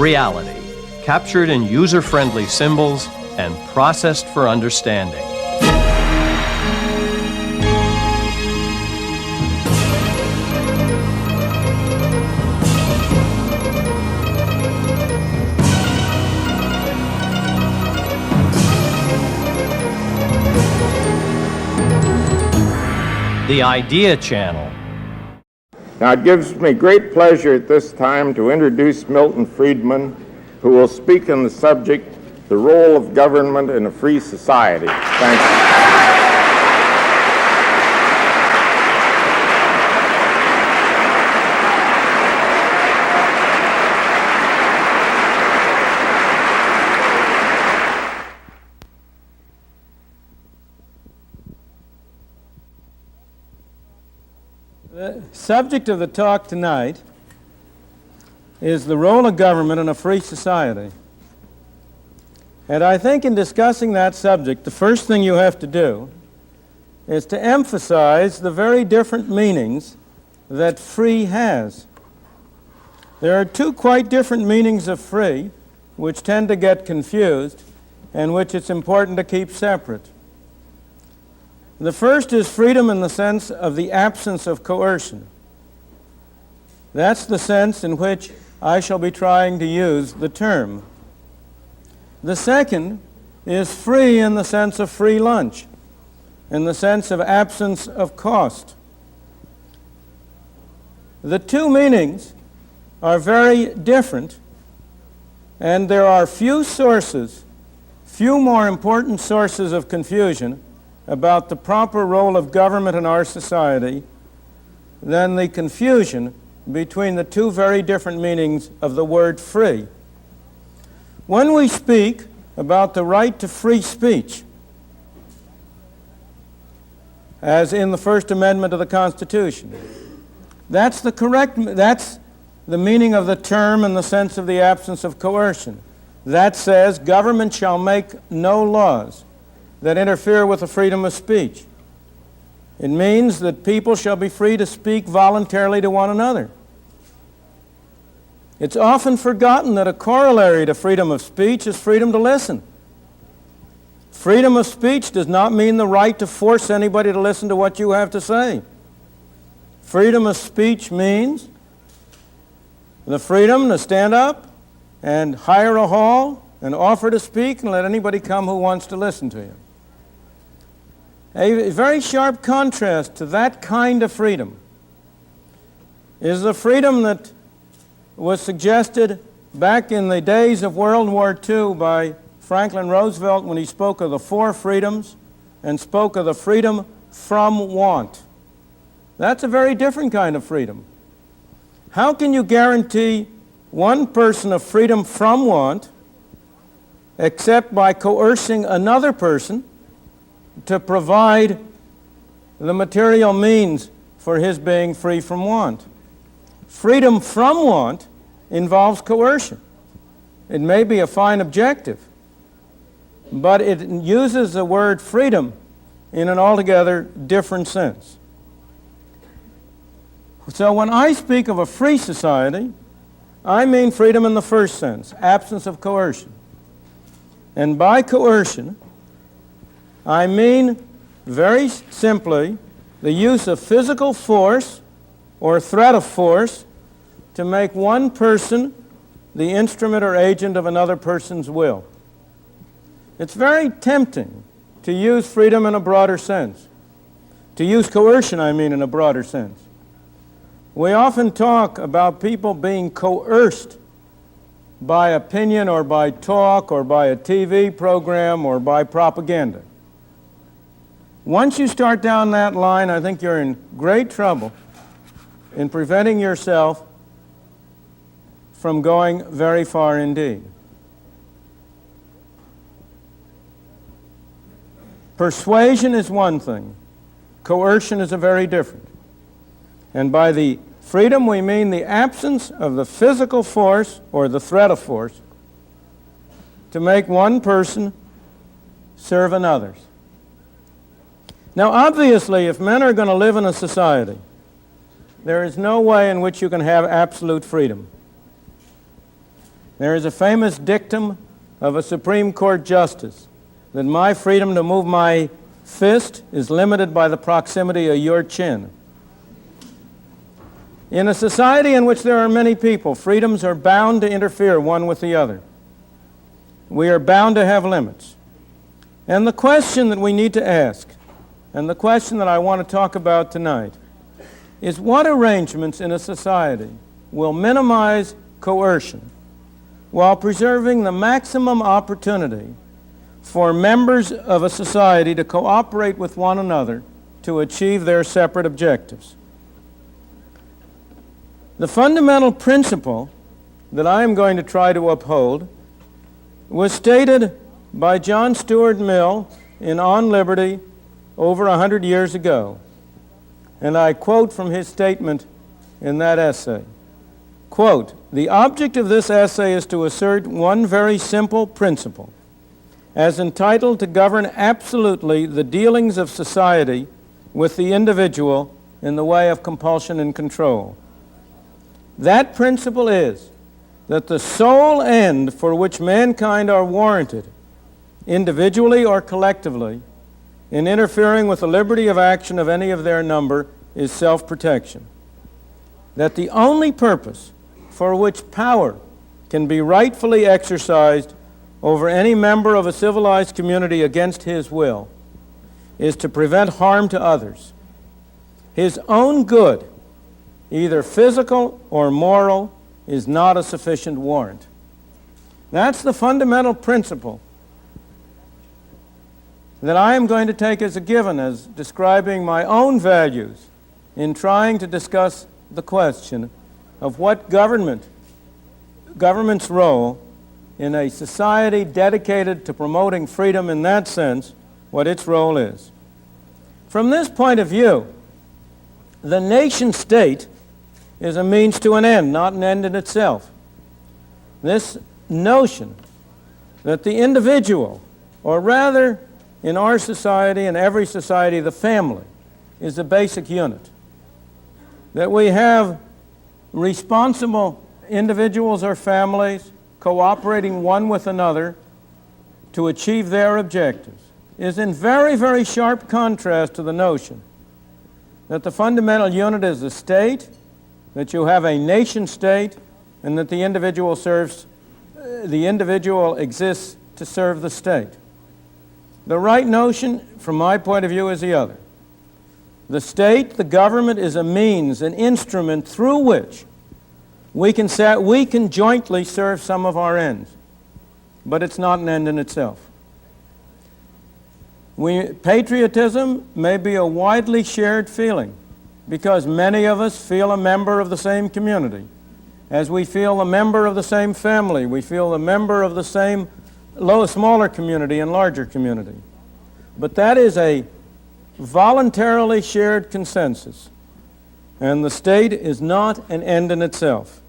reality, captured in user-friendly symbols and processed for understanding. The Idea Channel. Now, it gives me great pleasure at this time to introduce Milton Friedman, who will speak on the subject, the role of government in a free society. Thank you. The subject of the talk tonight is the role of government in a free society. And I think in discussing that subject, the first thing you have to do is to emphasize the very different meanings that free has. There are two quite different meanings of free, which tend to get confused, and which it's important to keep separate. The first is freedom in the sense of the absence of coercion. That's the sense in which I shall be trying to use the term. The second is free in the sense of free lunch, in the sense of absence of cost. The two meanings are very different, and there are few more important sources of confusion about the proper role of government in our society than the confusion between the two very different meanings of the word free. When we speak about the right to free speech, as in the First Amendment of the Constitution, that's the meaning of the term in the sense of the absence of coercion. That says government shall make no laws that interfere with the freedom of speech. It means that people shall be free to speak voluntarily to one another. It's often forgotten that a corollary to freedom of speech is freedom to listen. Freedom of speech does not mean the right to force anybody to listen to what you have to say. Freedom of speech means the freedom to stand up and hire a hall and offer to speak and let anybody come who wants to listen to you. A very sharp contrast to that kind of freedom is the freedom that was suggested back in the days of World War II by Franklin Roosevelt when he spoke of the four freedoms and spoke of the freedom from want. That's a very different kind of freedom. How can you guarantee one person of freedom from want except by coercing another person to provide the material means for his being free from want? Freedom from want involves coercion. It may be a fine objective, but it uses the word freedom in an altogether different sense. So when I speak of a free society, I mean freedom in the first sense, absence of coercion. And by coercion, I mean very simply the use of physical force or threat of force to make one person the instrument or agent of another person's will. It's very tempting to use freedom in a broader sense. To use coercion, I mean, in a broader sense. We often talk about people being coerced by opinion or by talk or by a TV program or by propaganda. Once you start down that line, I think you're in great trouble in preventing yourself from going very far indeed. Persuasion is one thing. Coercion is a very different. And by the freedom, we mean the absence of the physical force or the threat of force to make one person serve another's. Now, obviously, if men are going to live in a society, there is no way in which you can have absolute freedom. There is a famous dictum of a Supreme Court justice that my freedom to move my fist is limited by the proximity of your chin. In a society in which there are many people, freedoms are bound to interfere one with the other. We are bound to have limits. And the question that we need to ask, and the question that I want to talk about tonight, is what arrangements in a society will minimize coercion while preserving the maximum opportunity for members of a society to cooperate with one another to achieve their separate objectives. The fundamental principle that I am going to try to uphold was stated by John Stuart Mill in On Liberty over 100 years ago. And I quote from his statement in that essay. Quote, "The object of this essay is to assert one very simple principle, as entitled to govern absolutely the dealings of society with the individual in the way of compulsion and control. That principle is that the sole end for which mankind are warranted, individually or collectively, in interfering with the liberty of action of any of their number is self-protection. That the only purpose for which power can be rightfully exercised over any member of a civilized community against his will is to prevent harm to others. His own good, either physical or moral, is not a sufficient warrant." That's the fundamental principle that I am going to take as a given as describing my own values in trying to discuss the question of what government's role in a society dedicated to promoting freedom in that sense, what its role is. From this point of view, the nation state is a means to an end, not an end in itself. This notion that the individual, or rather in our society and every society, the family, is the basic unit. That we have responsible individuals or families cooperating one with another to achieve their objectives is in very, very sharp contrast to the notion that the fundamental unit is the state, that you have a nation state, and that the individual exists to serve the state. The right notion, from my point of view, is the other. The state, the government, is a means, an instrument through which we can jointly serve some of our ends, but it's not an end in itself. Patriotism may be a widely shared feeling because many of us feel a member of the same community. As we feel a member of the same family, we feel a member of the same smaller community and larger community. But that is a voluntarily shared consensus, and the state is not an end in itself.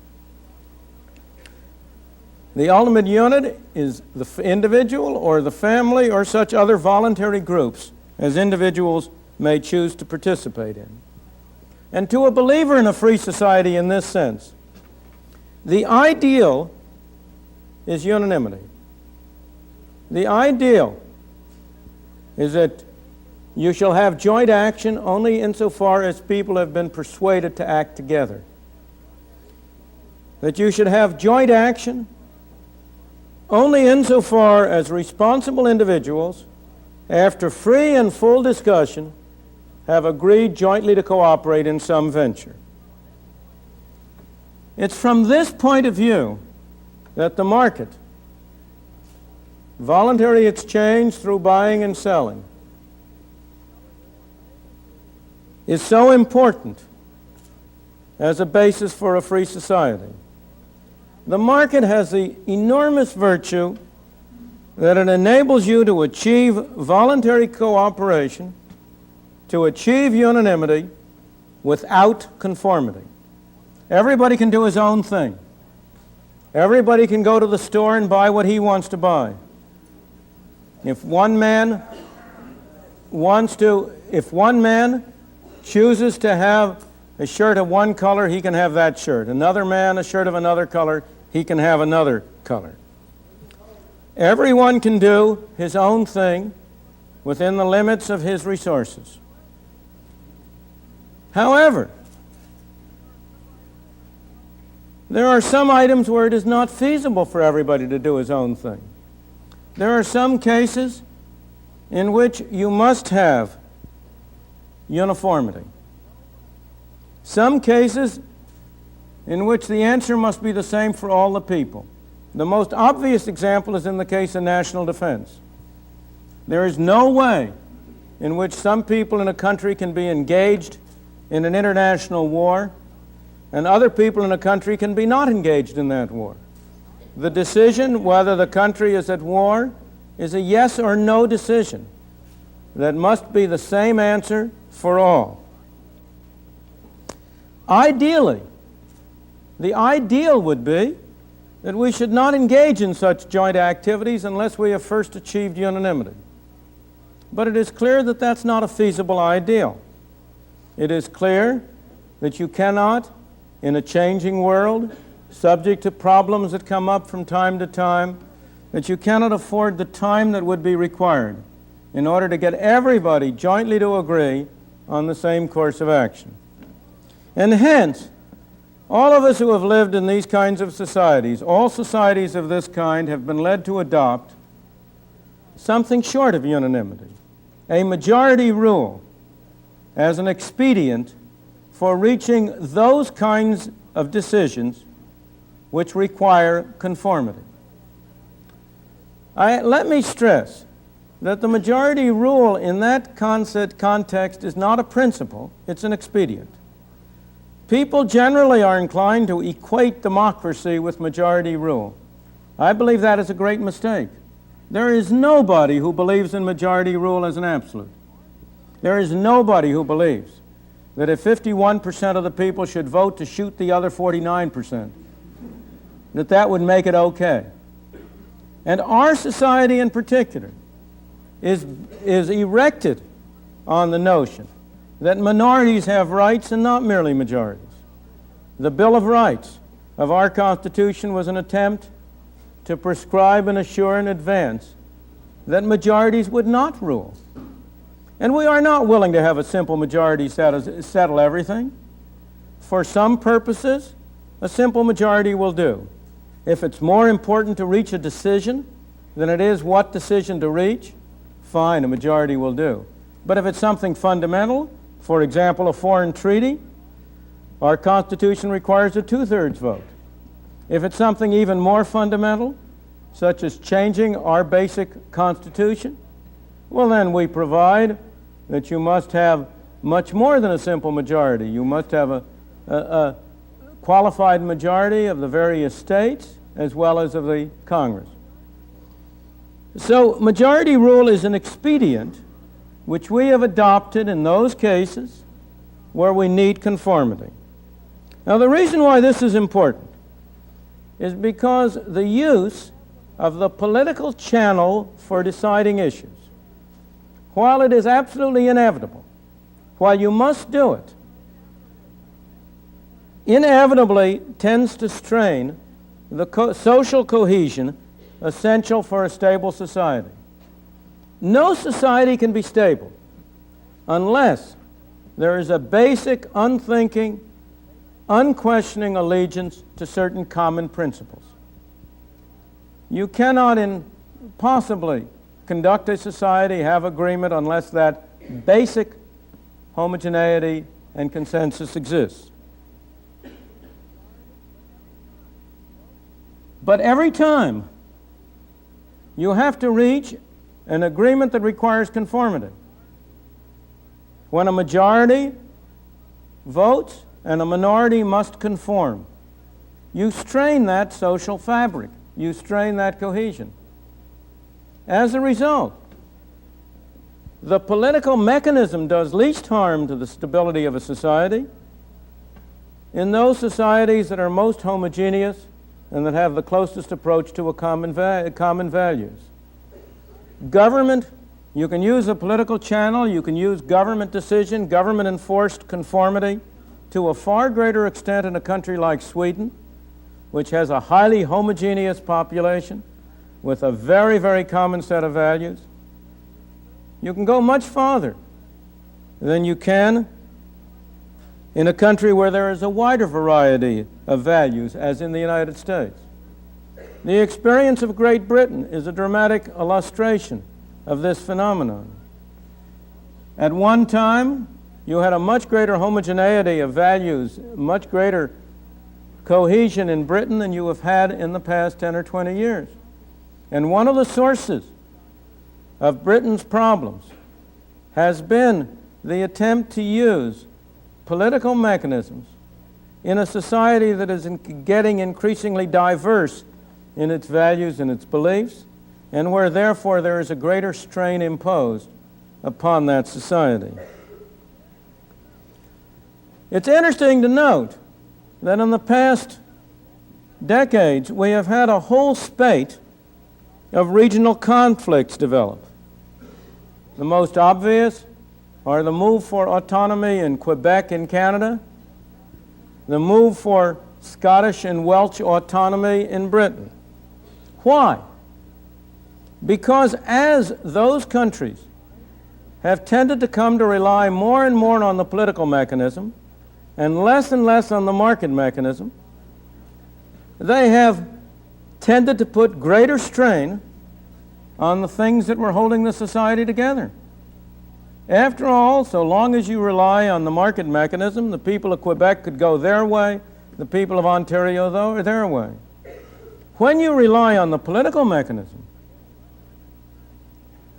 The ultimate unit is the individual or the family or such other voluntary groups as individuals may choose to participate in. And to a believer in a free society in this sense, the ideal is unanimity. The ideal is that you shall have joint action only insofar as people have been persuaded to act together. That you should have joint action only insofar as responsible individuals, after free and full discussion, have agreed jointly to cooperate in some venture. It's from this point of view that the market, voluntary exchange through buying and selling, is so important as a basis for a free society. The market has the enormous virtue that it enables you to achieve voluntary cooperation, to achieve unanimity without conformity. Everybody can do his own thing. Everybody can go to the store and buy what he wants to buy. If one man chooses to have a shirt of one color, he can have that shirt. Another man, a shirt of another color, he can have another color. Everyone can do his own thing within the limits of his resources. However, there are some items where it is not feasible for everybody to do his own thing. There are some cases in which you must have uniformity. Some cases in which the answer must be the same for all the people. The most obvious example is in the case of national defense. There is no way in which some people in a country can be engaged in an international war and other people in a country can be not engaged in that war. The decision whether the country is at war is a yes or no decision that must be the same answer for all. Ideally, the ideal would be that we should not engage in such joint activities unless we have first achieved unanimity. But it is clear that that's not a feasible ideal. It is clear that you cannot, in a changing world, subject to problems that come up from time to time, that you cannot afford the time that would be required in order to get everybody jointly to agree on the same course of action. And hence, all of us who have lived in these kinds of societies, all societies of this kind, have been led to adopt something short of unanimity, a majority rule as an expedient for reaching those kinds of decisions which require conformity. Let me stress that the majority rule in that context is not a principle, it's an expedient. People generally are inclined to equate democracy with majority rule. I believe that is a great mistake. There is nobody who believes in majority rule as an absolute. There is nobody who believes that if 51% of the people should vote to shoot the other 49%, that would make it okay. And our society in particular is erected on the notion that minorities have rights and not merely majorities. The Bill of Rights of our Constitution was an attempt to prescribe and assure in advance that majorities would not rule. And we are not willing to have a simple majority settle everything. For some purposes, a simple majority will do. If it's more important to reach a decision than it is what decision to reach, fine, a majority will do. But if it's something fundamental, for example, a foreign treaty, our Constitution requires a two-thirds vote. If it's something even more fundamental, such as changing our basic Constitution, well then we provide that you must have much more than a simple majority. You must have a qualified majority of the various states as well as of the Congress. So majority rule is an expedient which we have adopted in those cases where we need conformity. Now the reason why this is important is because the use of the political channel for deciding issues, while it is absolutely inevitable, while you must do it, inevitably tends to strain the social cohesion essential for a stable society. No society can be stable unless there is a basic, unthinking, unquestioning allegiance to certain common principles. You cannot possibly conduct a society, have agreement, unless that basic homogeneity and consensus exists. But every time you have to reach an agreement that requires conformity, when a majority votes and a minority must conform, you strain that social fabric, you strain that cohesion. As a result, the political mechanism does least harm to the stability of a society in those societies that are most homogeneous and that have the closest approach to common values. Government, you can use a political channel, you can use government decision, government-enforced conformity to a far greater extent in a country like Sweden which has a highly homogeneous population with a very, very common set of values, you can go much farther than you can in a country where there is a wider variety of values, as in the United States. The experience of Great Britain is a dramatic illustration of this phenomenon. At one time, you had a much greater homogeneity of values, much greater cohesion in Britain than you have had in the past 10 or 20 years. And one of the sources of Britain's problems has been the attempt to use political mechanisms in a society that is getting increasingly diverse in its values and its beliefs, and where therefore there is a greater strain imposed upon that society. It's interesting to note that in the past decades we have had a whole spate of regional conflicts develop. The most obvious are the move for autonomy in Quebec in Canada, the move for Scottish and Welsh autonomy in Britain. Why? Because as those countries have tended to come to rely more and more on the political mechanism and less on the market mechanism, they have tended to put greater strain on the things that were holding the society together. After all, so long as you rely on the market mechanism, the people of Quebec could go their way, the people of Ontario their way. When you rely on the political mechanism,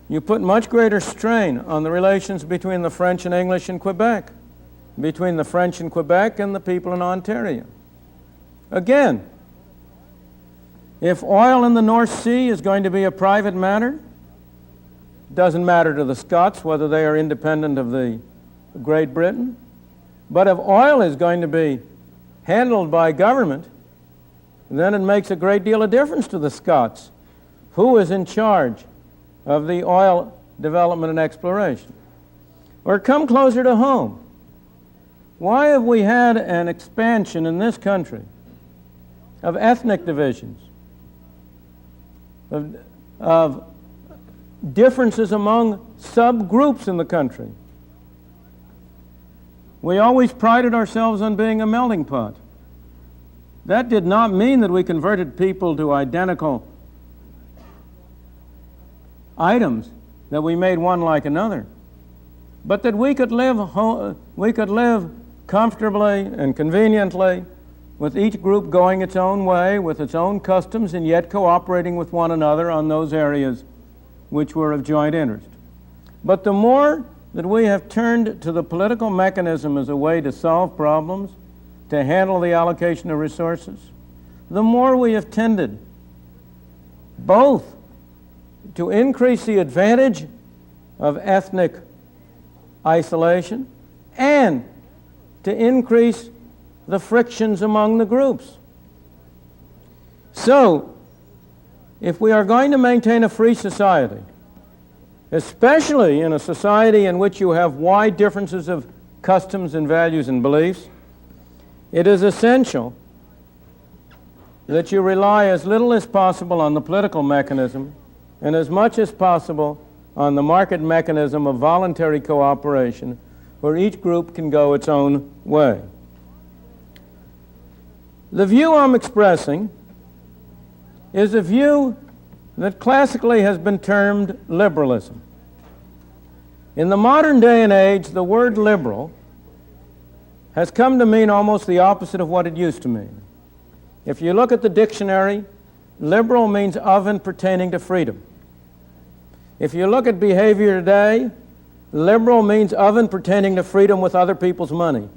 you put much greater strain on the relations between the French and English in Quebec, between the French in Quebec and the people in Ontario. Again, if oil in the North Sea is going to be a private matter, it doesn't matter to the Scots whether they are independent of the Great Britain. But if oil is going to be handled by government, then it makes a great deal of difference to the Scots who is in charge of the oil development and exploration. Or come closer to home. Why have we had an expansion in this country of ethnic divisions, of differences among subgroups in the country? We always prided ourselves on being a melting pot. That did not mean that we converted people to identical items, that we made one like another, but that we could live comfortably and conveniently with each group going its own way, with its own customs, and yet cooperating with one another on those areas which were of joint interest. But the more that we have turned to the political mechanism as a way to solve problems, to handle the allocation of resources, the more we have tended both to increase the advantage of ethnic isolation and to increase the frictions among the groups. So, if we are going to maintain a free society, especially in a society in which you have wide differences of customs and values and beliefs, it is essential that you rely as little as possible on the political mechanism and as much as possible on the market mechanism of voluntary cooperation, where each group can go its own way. The view I'm expressing is a view that classically has been termed liberalism. In the modern day and age, the word liberal has come to mean almost the opposite of what it used to mean. If you look at the dictionary, liberal means of and pertaining to freedom. If you look at behavior today, liberal means of and pertaining to freedom with other people's money.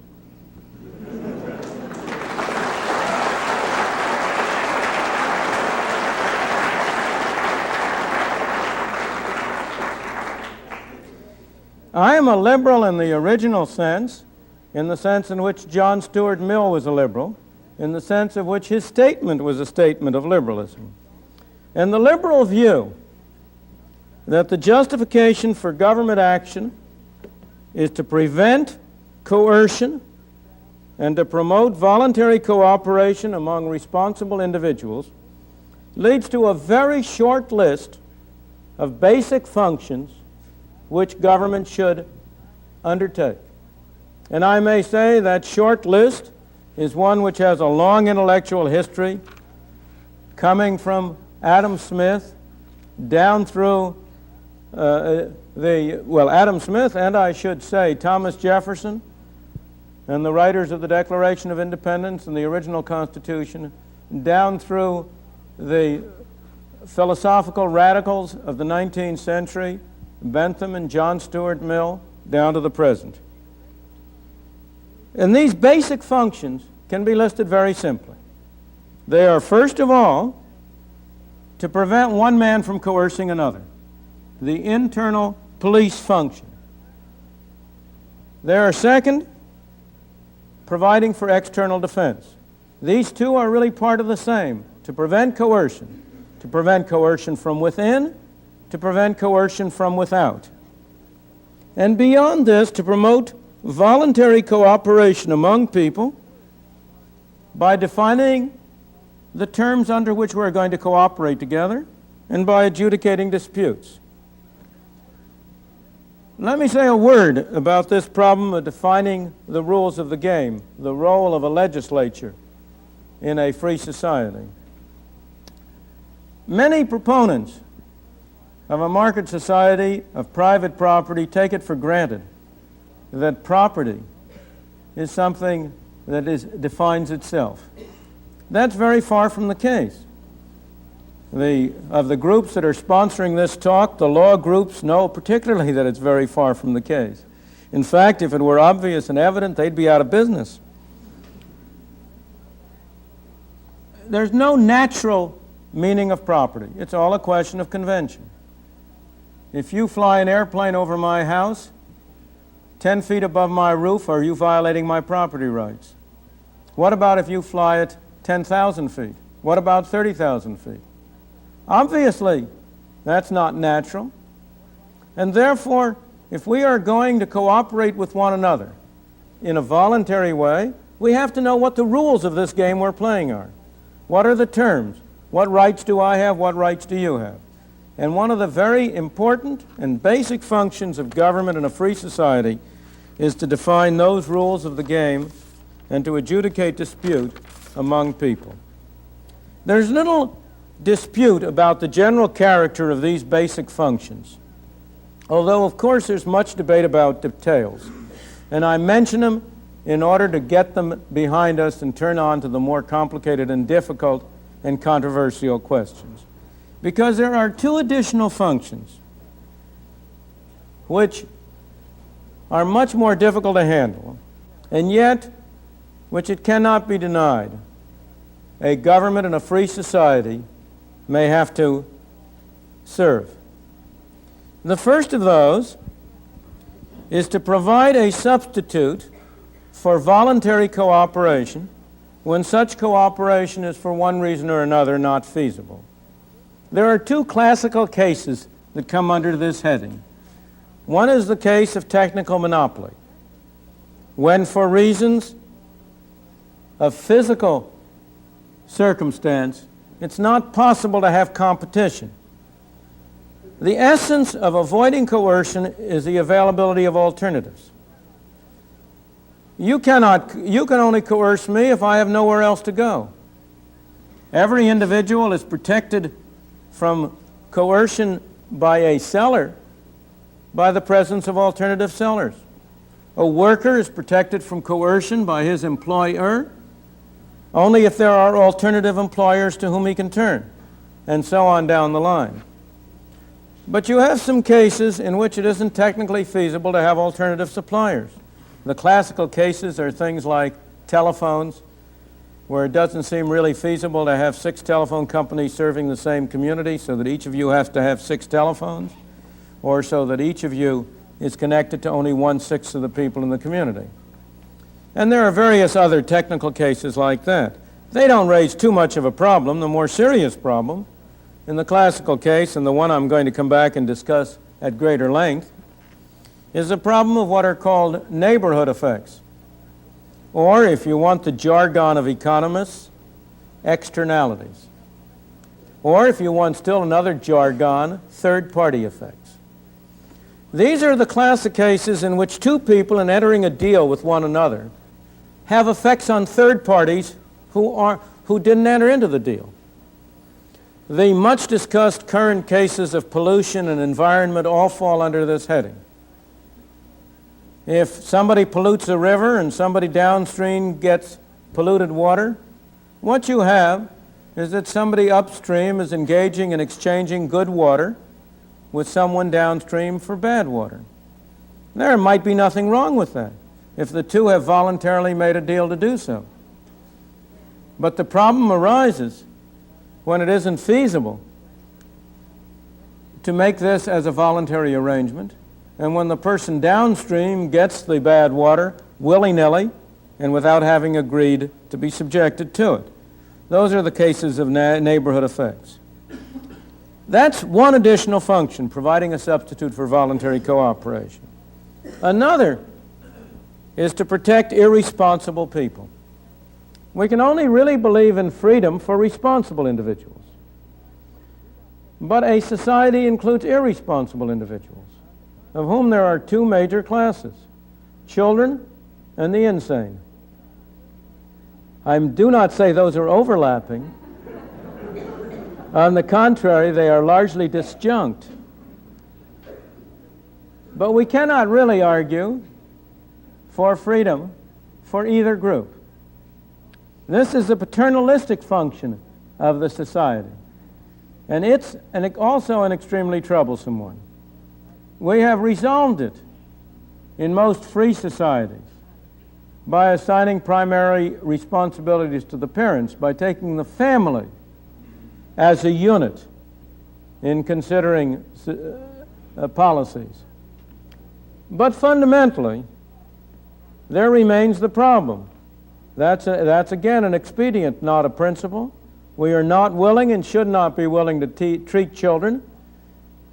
I am a liberal in the original sense, in the sense in which John Stuart Mill was a liberal, in the sense of which his statement was a statement of liberalism. And the liberal view that the justification for government action is to prevent coercion and to promote voluntary cooperation among responsible individuals leads to a very short list of basic functions which government should undertake. And I may say that short list is one which has a long intellectual history, coming from Adam Smith down through Adam Smith, and I should say Thomas Jefferson and the writers of the Declaration of Independence and the original Constitution, down through the philosophical radicals of the 19th century, Bentham and John Stuart Mill, down to the present. And these basic functions can be listed very simply. They are, first of all, to prevent one man from coercing another, the internal police function. They are, second, providing for external defense. These two are really part of the same: to prevent coercion from within, to prevent coercion from without. And beyond this, to promote voluntary cooperation among people by defining the terms under which we're going to cooperate together and by adjudicating disputes. Let me say a word about this problem of defining the rules of the game, the role of a legislature in a free society. Many proponents of a market society of private property take it for granted that property is something that defines itself. That's very far from the case. Of the groups that are sponsoring this talk, the law groups know particularly that it's very far from the case. In fact, if it were obvious and evident, they'd be out of business. There's no natural meaning of property. It's all a question of convention. If you fly an airplane over my house, 10 feet above my roof, are you violating my property rights? What about if you fly it 10,000 feet? What about 30,000 feet? Obviously, that's not natural. And therefore, if we are going to cooperate with one another in a voluntary way, we have to know what the rules of this game we're playing are. What are the terms? What rights do I have? What rights do you have? And one of the very important and basic functions of government in a free society is to define those rules of the game and to adjudicate dispute among people. There's little dispute about the general character of these basic functions, although of course there's much debate about details. And I mention them in order to get them behind us and turn on to the more complicated and difficult and controversial questions. Because there are two additional functions which are much more difficult to handle, and yet which it cannot be denied a government in a free society may have to serve. The first of those is to provide a substitute for voluntary cooperation when such cooperation is for one reason or another not feasible. There are two classical cases that come under this heading. One is the case of technical monopoly, when for reasons of physical circumstance, it's not possible to have competition. The essence of avoiding coercion is the availability of alternatives. You can only coerce me if I have nowhere else to go. Every individual is protected from coercion by a seller by the presence of alternative sellers. A worker is protected from coercion by his employer only if there are alternative employers to whom he can turn, and so on down the line. But you have some cases in which it isn't technically feasible to have alternative suppliers. The classical cases are things like telephones, where it doesn't seem really feasible to have 6 telephone companies serving the same community so that each of you has to have 6 telephones, or so that each of you is connected to only 1/6 of the people in the community. And there are various other technical cases like that. They don't raise too much of a problem. The more serious problem, in the classical case, and the one I'm going to come back and discuss at greater length, is the problem of what are called neighborhood effects, Or, if you want the jargon of economists, externalities. Or, if you want still another jargon, third-party effects. These are the class of cases in which two people, in entering a deal with one another, have effects on third parties who didn't enter into the deal. The much discussed current cases of pollution and environment all fall under this heading. If somebody pollutes a river and somebody downstream gets polluted water, what you have is that somebody upstream is engaging in exchanging good water with someone downstream for bad water. There might be nothing wrong with that if the two have voluntarily made a deal to do so. But the problem arises when it isn't feasible to make this as a voluntary arrangement, and when the person downstream gets the bad water willy-nilly and without having agreed to be subjected to it. Those are the cases of neighborhood effects. That's one additional function, providing a substitute for voluntary cooperation. Another is to protect irresponsible people. We can only really believe in freedom for responsible individuals. But a society includes irresponsible individuals, of whom there are two major classes, children and the insane. I do not say those are overlapping. On the contrary, they are largely disjunct. But we cannot really argue for freedom for either group. This is the paternalistic function of the society. And it's also an extremely troublesome one. We have resolved it in most free societies by assigning primary responsibilities to the parents, by taking the family as a unit in considering policies. But fundamentally, there remains the problem. That's again an expedient, not a principle. We are not willing and should not be willing to treat children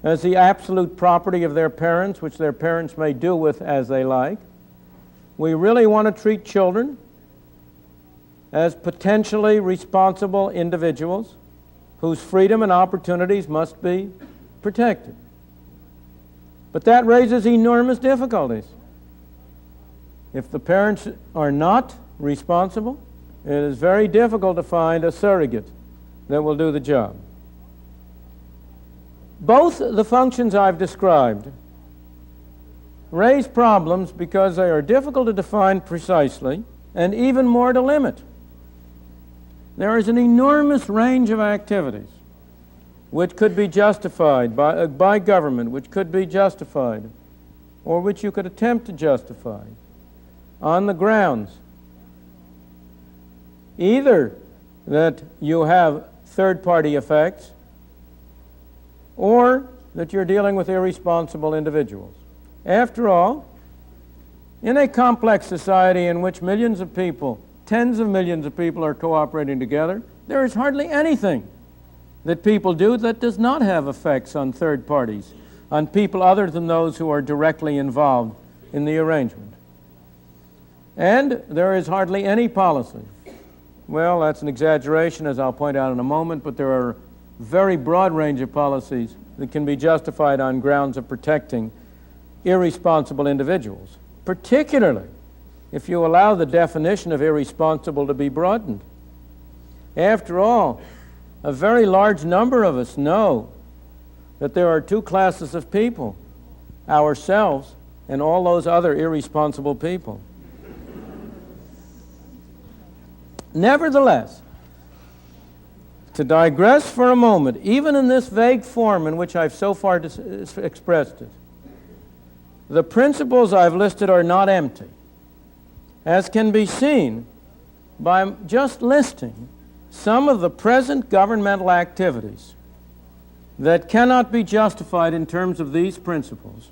as the absolute property of their parents, which their parents may do with as they like. We really want to treat children as potentially responsible individuals whose freedom and opportunities must be protected. But that raises enormous difficulties. If the parents are not responsible, it is very difficult to find a surrogate that will do the job. Both the functions I've described raise problems because they are difficult to define precisely and even more to limit. There is an enormous range of activities which could be justified by government, which could be justified, or which you could attempt to justify on the grounds either that you have third-party effects or that you're dealing with irresponsible individuals. After all, in a complex society in which millions of people, tens of millions of people are cooperating together, there is hardly anything that people do that does not have effects on third parties, on people other than those who are directly involved in the arrangement. And there is hardly any policy. Well, that's an exaggeration, as I'll point out in a moment, but there are a very broad range of policies that can be justified on grounds of protecting irresponsible individuals, particularly if you allow the definition of irresponsible to be broadened. After all, a very large number of us know that there are two classes of people, ourselves and all those other irresponsible people. Nevertheless, to digress for a moment, even in this vague form in which I've so far expressed it, the principles I've listed are not empty, as can be seen by just listing some of the present governmental activities that cannot be justified in terms of these principles,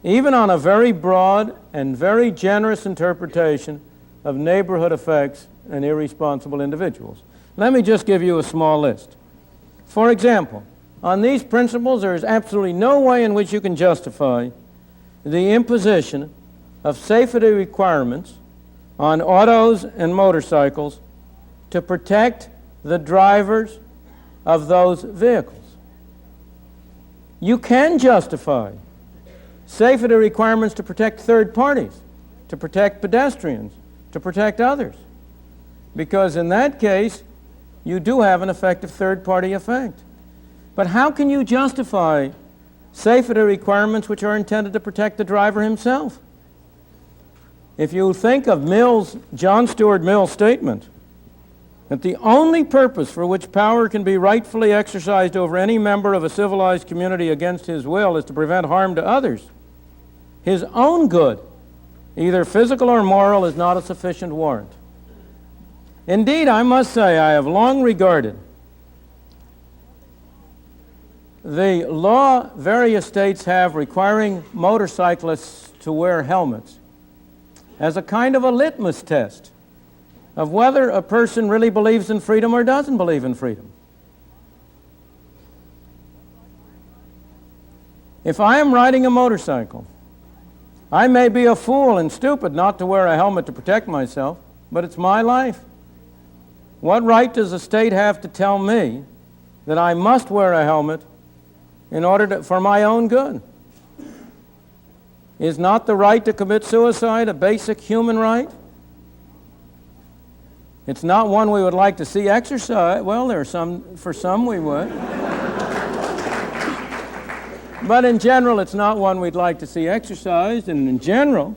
even on a very broad and very generous interpretation of neighborhood effects and irresponsible individuals. Let me just give you a small list. For example, on these principles, there is absolutely no way in which you can justify the imposition of safety requirements on autos and motorcycles to protect the drivers of those vehicles. You can justify safety requirements to protect third parties, to protect pedestrians, to protect others, because in that case, you do have an effective third-party effect. But how can you justify safety requirements which are intended to protect the driver himself? If you think of John Stuart Mill's statement that the only purpose for which power can be rightfully exercised over any member of a civilized community against his will is to prevent harm to others, his own good, either physical or moral, is not a sufficient warrant. Indeed, I must say, I have long regarded the law various states have requiring motorcyclists to wear helmets as a kind of a litmus test of whether a person really believes in freedom or doesn't believe in freedom. If I am riding a motorcycle, I may be a fool and stupid not to wear a helmet to protect myself, but it's my life. What right does the state have to tell me that I must wear a helmet in order for my own good? Is not the right to commit suicide a basic human right? It's not one we would like to see exercised. Well, for some we would. But in general, it's not one we'd like to see exercised, and in general,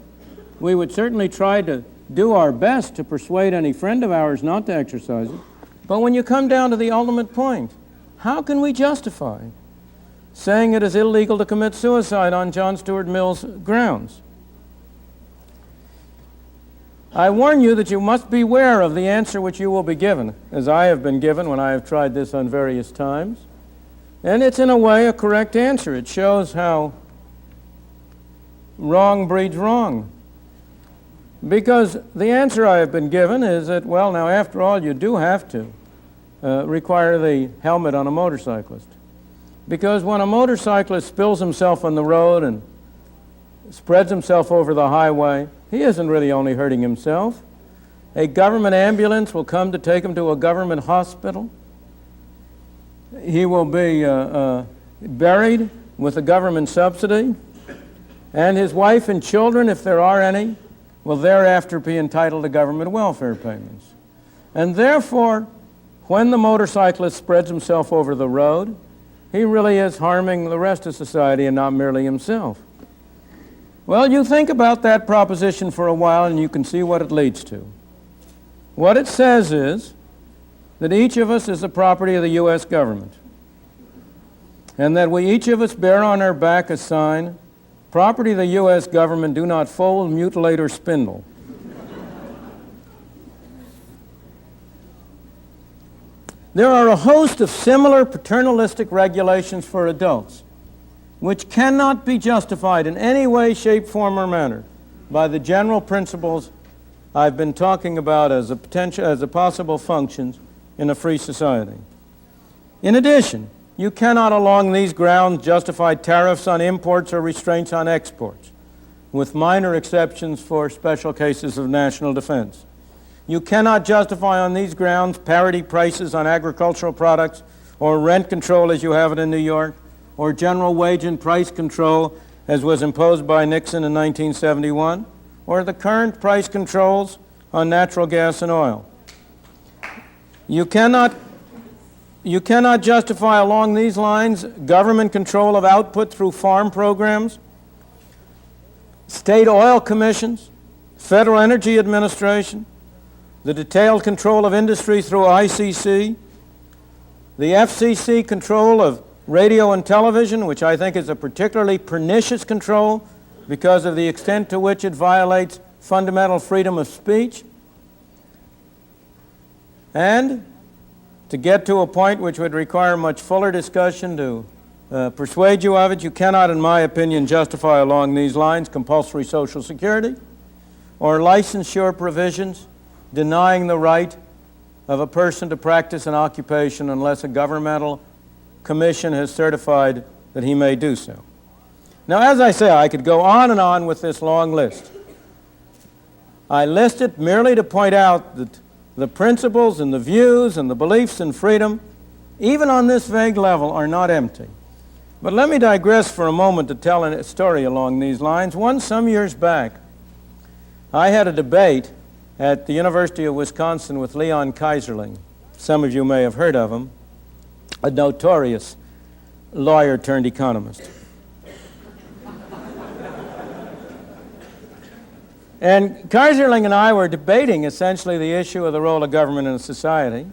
we would certainly try to do our best to persuade any friend of ours not to exercise it. But when you come down to the ultimate point, how can we justify saying it is illegal to commit suicide on John Stuart Mill's grounds? I warn you that you must beware of the answer which you will be given, as I have been given when I have tried this on various times. And it's in a way a correct answer. It shows how wrong breeds wrong. Because the answer I have been given is that, well, now after all, you do have to require the helmet on a motorcyclist. Because when a motorcyclist spills himself on the road and spreads himself over the highway, he isn't really only hurting himself. A government ambulance will come to take him to a government hospital. He will be buried with a government subsidy, and his wife and children, if there are any, will thereafter be entitled to government welfare payments. And therefore, when the motorcyclist spreads himself over the road, he really is harming the rest of society and not merely himself. Well, you think about that proposition for a while and you can see what it leads to. What it says is that each of us is the property of the U.S. government, and that we each of us bear on our back a sign, "Property of the U.S. government, do not fold, mutilate, or spindle." There are a host of similar paternalistic regulations for adults, which cannot be justified in any way, shape, form, or manner by the general principles I've been talking about as a possible functions in a free society. In addition, you cannot along these grounds justify tariffs on imports or restraints on exports, with minor exceptions for special cases of national defense. You cannot justify on these grounds parity prices on agricultural products, or rent control as you have it in New York, or general wage and price control as was imposed by Nixon in 1971, or the current price controls on natural gas and oil. You cannot justify along these lines government control of output through farm programs, state oil commissions, Federal Energy Administration, the detailed control of industry through ICC, the FCC control of radio and television, which I think is a particularly pernicious control because of the extent to which it violates fundamental freedom of speech. And to get to a point which would require much fuller discussion to persuade you of it, you cannot, in my opinion, justify along these lines compulsory Social Security or licensure provisions denying the right of a person to practice an occupation unless a governmental commission has certified that he may do so. Now, as I say, I could go on and on with this long list. I list it merely to point out that the principles and the views and the beliefs in freedom, even on this vague level, are not empty. But let me digress for a moment to tell a story along these lines. Some years back, I had a debate at the University of Wisconsin with Leon Kaiserling. Some of you may have heard of him, a notorious lawyer turned economist. And Kaiserling and I were debating essentially the issue of the role of government in society.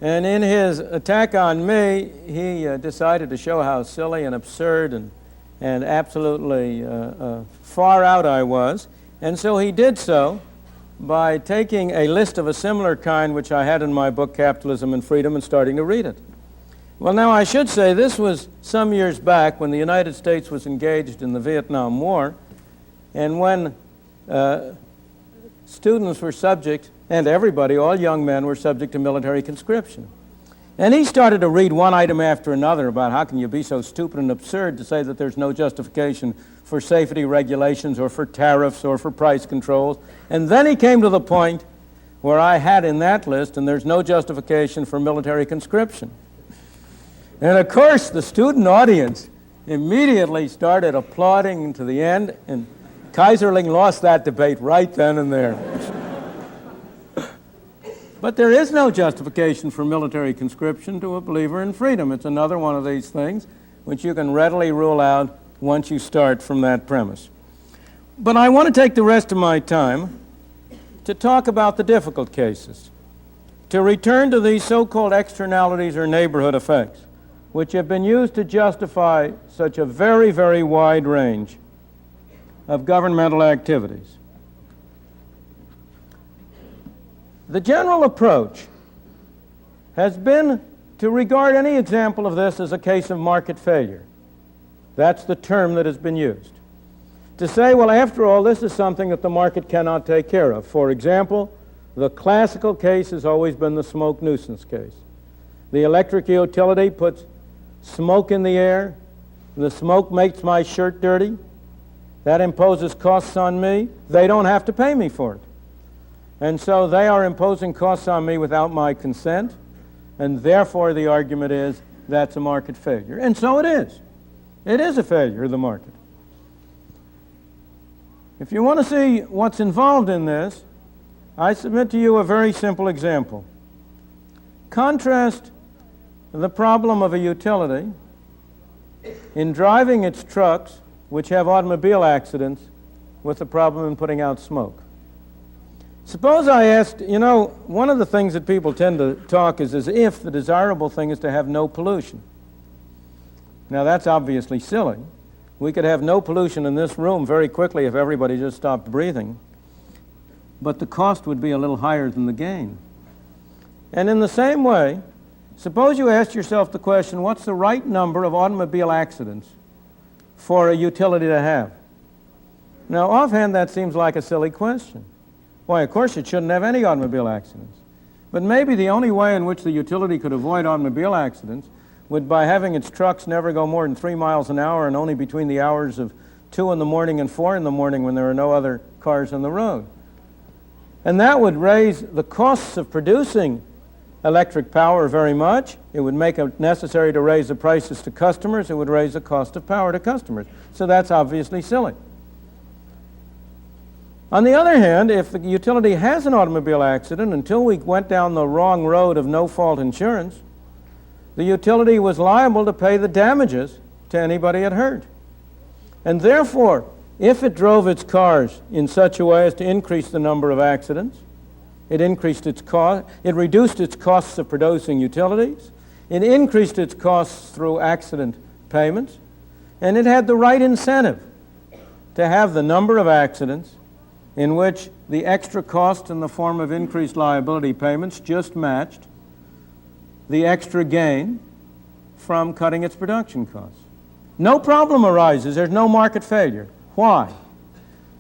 And in his attack on me, he decided to show how silly and absurd and absolutely far out I was. And so he did so by taking a list of a similar kind which I had in my book, Capitalism and Freedom, and starting to read it. Well, now I should say this was some years back when the United States was engaged in the Vietnam War, and when students were subject, and everybody, all young men, were subject to military conscription. And he started to read one item after another about how can you be so stupid and absurd to say that there's no justification for safety regulations or for tariffs or for price controls. And then he came to the point where I had in that list, and there's no justification for military conscription. And of course, the student audience immediately started applauding to the end, and Kaiserling lost that debate right then and there. But there is no justification for military conscription to a believer in freedom. It's another one of these things which you can readily rule out once you start from that premise. But I want to take the rest of my time to talk about the difficult cases, to return to these so-called externalities or neighborhood effects, which have been used to justify such a very, very wide range of governmental activities. The general approach has been to regard any example of this as a case of market failure. That's the term that has been used. To say, well, after all, this is something that the market cannot take care of. For example, the classical case has always been the smoke nuisance case. The electric utility puts smoke in the air. The smoke makes my shirt dirty. That imposes costs on me. They don't have to pay me for it. And so they are imposing costs on me without my consent, and therefore the argument is that's a market failure. And so it is. It is a failure of the market. If you want to see what's involved in this, I submit to you a very simple example. Contrast the problem of a utility in driving its trucks, which have automobile accidents, with the problem in putting out smoke. Suppose I asked, one of the things that people tend to talk is as if the desirable thing is to have no pollution. Now that's obviously silly. We could have no pollution in this room very quickly if everybody just stopped breathing. But the cost would be a little higher than the gain. And in the same way, suppose you asked yourself the question, what's the right number of automobile accidents for a utility to have? Now offhand that seems like a silly question. Why, of course it shouldn't have any automobile accidents. But maybe the only way in which the utility could avoid automobile accidents would by having its trucks never go more than 3 miles an hour and only between the hours of 2 in the morning and 4 in the morning when there are no other cars on the road. And that would raise the costs of producing electric power very much. It would make it necessary to raise the prices to customers. It would raise the cost of power to customers. So that's obviously silly. On the other hand, if the utility has an automobile accident, until we went down the wrong road of no-fault insurance, the utility was liable to pay the damages to anybody it hurt. And therefore, if it drove its cars in such a way as to increase the number of accidents, it increased its cost, it reduced its costs of producing utilities, it increased its costs through accident payments, and it had the right incentive to have the number of accidents in which the extra cost in the form of increased liability payments just matched the extra gain from cutting its production costs. No problem arises. There's no market failure. Why?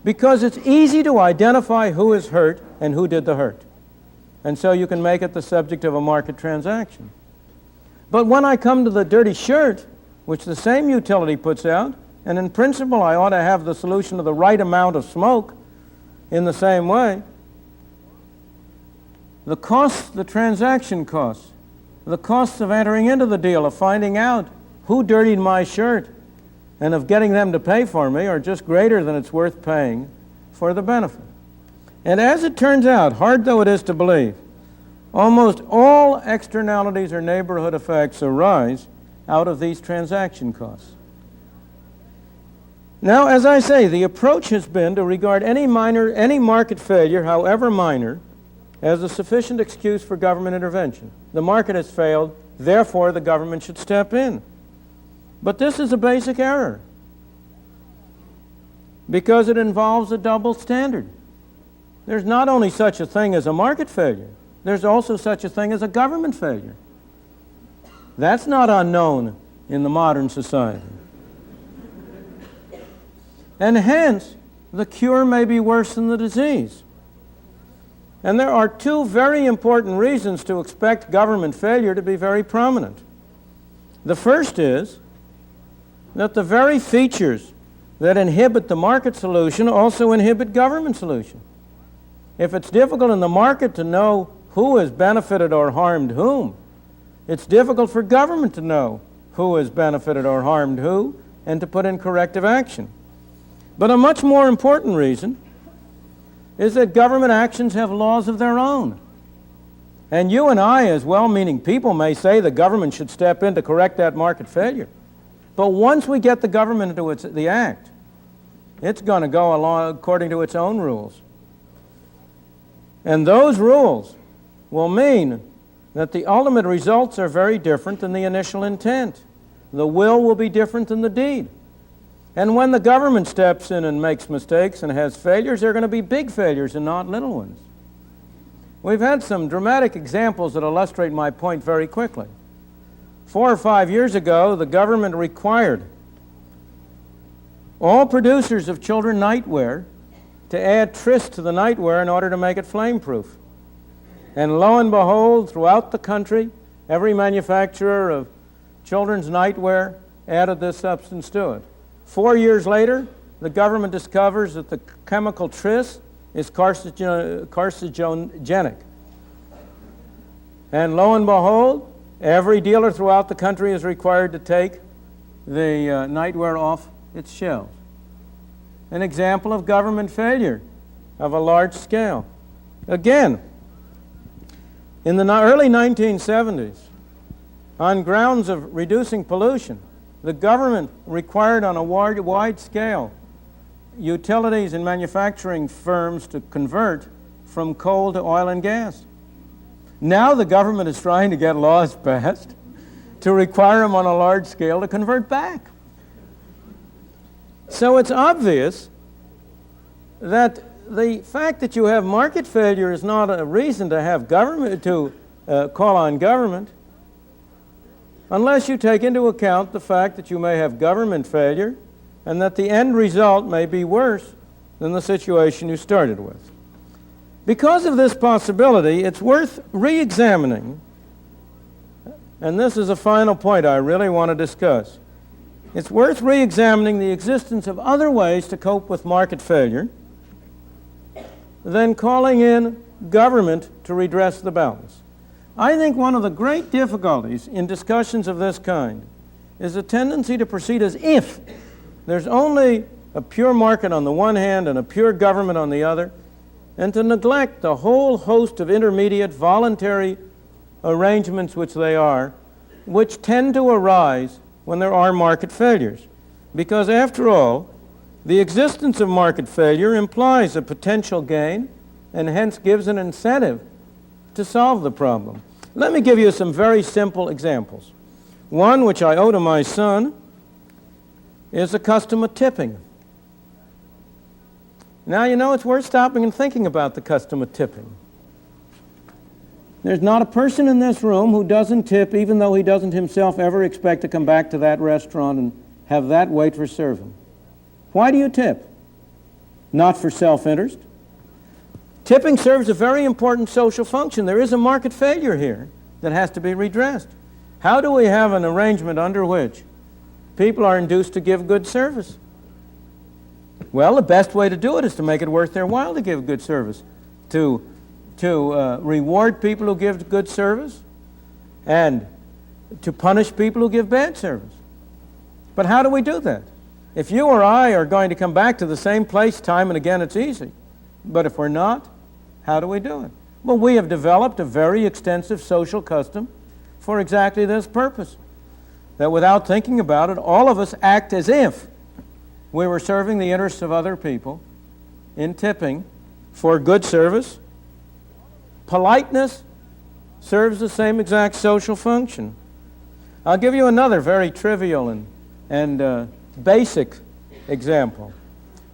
Because it's easy to identify who is hurt and who did the hurt. And so you can make it the subject of a market transaction. But when I come to the dirty shirt, which the same utility puts out, and in principle I ought to have the solution of the right amount of smoke, In the same way, the costs, the transaction costs, the costs of entering into the deal, of finding out who dirtied my shirt, and of getting them to pay for me are just greater than it's worth paying for the benefit. And as it turns out, hard though it is to believe, almost all externalities or neighborhood effects arise out of these transaction costs. Now, as I say, the approach has been to regard any market failure, however minor, as a sufficient excuse for government intervention. The market has failed, therefore the government should step in. But this is a basic error, because it involves a double standard. There's not only such a thing as a market failure, there's also such a thing as a government failure. That's not unknown in the modern society. And hence, the cure may be worse than the disease. And there are two very important reasons to expect government failure to be very prominent. The first is that the very features that inhibit the market solution also inhibit government solution. If it's difficult in the market to know who has benefited or harmed whom, it's difficult for government to know who has benefited or harmed who and to put in corrective action. But a much more important reason is that government actions have laws of their own. And you and I, as well-meaning people, may say the government should step in to correct that market failure. But once we get the government into the act, it's going to go along according to its own rules. And those rules will mean that the ultimate results are very different than the initial intent. The will be different than the deed. And when the government steps in and makes mistakes and has failures, they're going to be big failures and not little ones. We've had some dramatic examples that illustrate my point very quickly. 4 or 5 years ago, the government required all producers of children nightwear to add tris to the nightwear in order to make it flame-proof. And lo and behold, throughout the country, every manufacturer of children's nightwear added this substance to it. 4 years later, the government discovers that the chemical tris is carcinogenic. And lo and behold, every dealer throughout the country is required to take the nightwear off its shelves. An example of government failure of a large scale. Again, in the early 1970s, on grounds of reducing pollution, the government required on a wide scale utilities and manufacturing firms to convert from coal to oil and gas. Now the government is trying to get laws passed to require them on a large scale to convert back. So it's obvious that the fact that you have market failure is not a reason to have government call on government, unless you take into account the fact that you may have government failure and that the end result may be worse than the situation you started with. Because of this possibility, it's worth re-examining, and this is a final point I really want to discuss. It's worth re-examining the existence of other ways to cope with market failure than calling in government to redress the balance. I think one of the great difficulties in discussions of this kind is a tendency to proceed as if there's only a pure market on the one hand and a pure government on the other, and to neglect the whole host of intermediate voluntary arrangements which they are, which tend to arise when there are market failures. Because after all, the existence of market failure implies a potential gain and hence gives an incentive to solve the problem. Let me give you some very simple examples. One, which I owe to my son, is the custom of tipping. Now, you know, it's worth stopping and thinking about the custom of tipping. There's not a person in this room who doesn't tip, even though he doesn't himself ever expect to come back to that restaurant and have that waiter serve him. Why do you tip? Not for self-interest. Tipping serves a very important social function. There is a market failure here that has to be redressed. How do we have an arrangement under which people are induced to give good service? Well, the best way to do it is to make it worth their while to give good service, to reward people who give good service, and to punish people who give bad service. But how do we do that? If you or I are going to come back to the same place time and again, it's easy. But if we're not, how do we do it? Well, we have developed a very extensive social custom for exactly this purpose. That without thinking about it, all of us act as if we were serving the interests of other people in tipping for good service. Politeness serves the same exact social function. I'll give you another very trivial and basic example.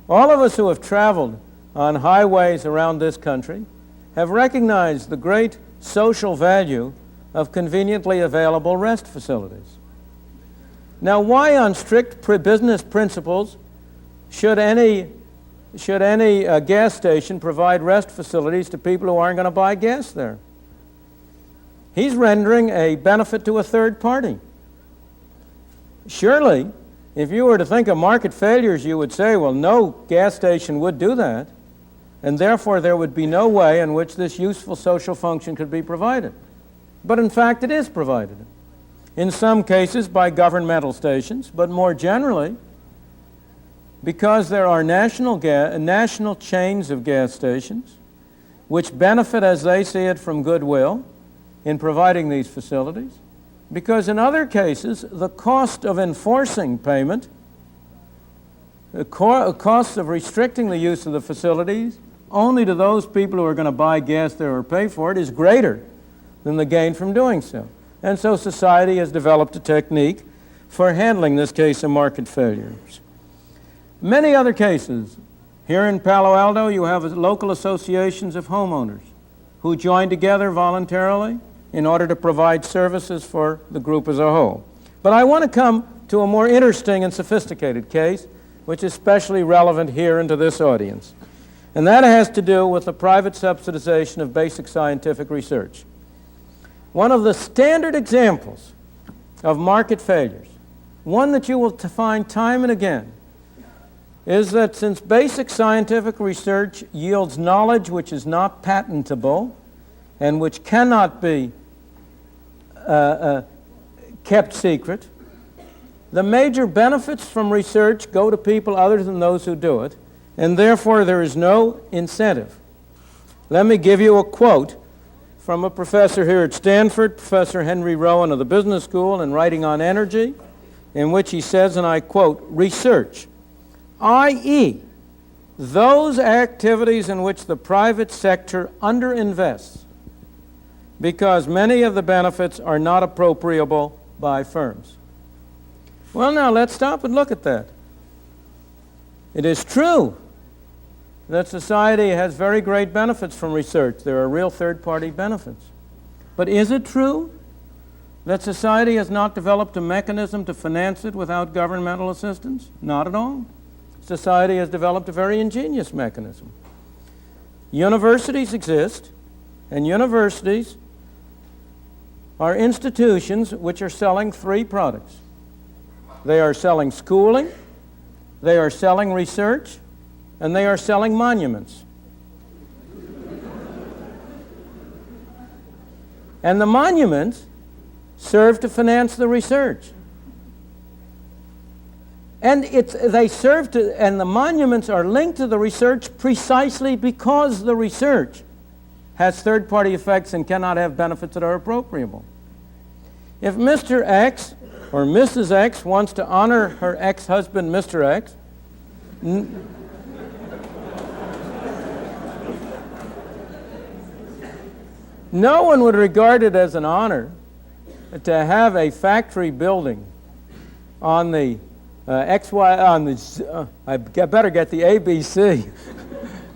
All of us who have traveled on highways around this country have recognized the great social value of conveniently available rest facilities. Now, why on strict business principles should any gas station provide rest facilities to people who aren't going to buy gas there? He's rendering a benefit to a third party. Surely, if you were to think of market failures, you would say, well, no gas station would do that, and therefore there would be no way in which this useful social function could be provided. But in fact, it is provided. In some cases by governmental stations, but more generally, because there are national chains of gas stations which benefit, as they see it, from goodwill in providing these facilities, because in other cases, the cost of enforcing payment, the cost of restricting the use of the facilities only to those people who are going to buy gas there or pay for it is greater than the gain from doing so. And so society has developed a technique for handling this case of market failures. Many other cases. Here in Palo Alto, you have local associations of homeowners who join together voluntarily in order to provide services for the group as a whole. But I want to come to a more interesting and sophisticated case, which is especially relevant here and to this audience. And that has to do with the private subsidization of basic scientific research. One of the standard examples of market failures, one that you will find time and again, is that since basic scientific research yields knowledge which is not patentable and which cannot be kept secret, the major benefits from research go to people other than those who do it, and therefore there is no incentive. Let me give you a quote from a professor here at Stanford, Professor Henry Rowan of the Business School, in writing on energy, in which he says, and I quote, "Research, i.e., those activities in which the private sector underinvests because many of the benefits are not appropriable by firms." Well, now let's stop and look at that. It is true that society has very great benefits from research. There are real third-party benefits. But is it true that society has not developed a mechanism to finance it without governmental assistance? Not at all. Society has developed a very ingenious mechanism. Universities exist, and universities are institutions which are selling three products. They are selling schooling, they are selling research, and they are selling monuments. And the monuments serve to finance the research. And the monuments are linked to the research precisely because the research has third-party effects and cannot have benefits that are appropriable. If Mr. X or Mrs. X wants to honor her ex-husband, Mr. X, no one would regard it as an honor to have a factory building on the I better get the ABC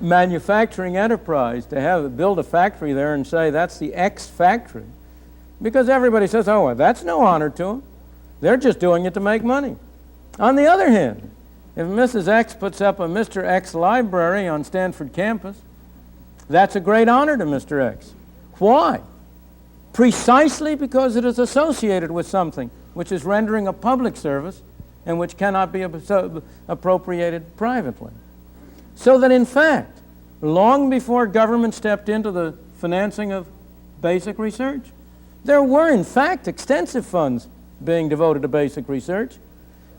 manufacturing enterprise to build a factory there and say that's the X factory, because everybody says, oh, well, that's no honor to them. They're just doing it to make money. On the other hand, if Mrs. X puts up a Mr. X library on Stanford campus, that's a great honor to Mr. X. Why? Precisely because it is associated with something which is rendering a public service and which cannot be appropriated privately. So that in fact, long before government stepped into the financing of basic research, there were in fact extensive funds being devoted to basic research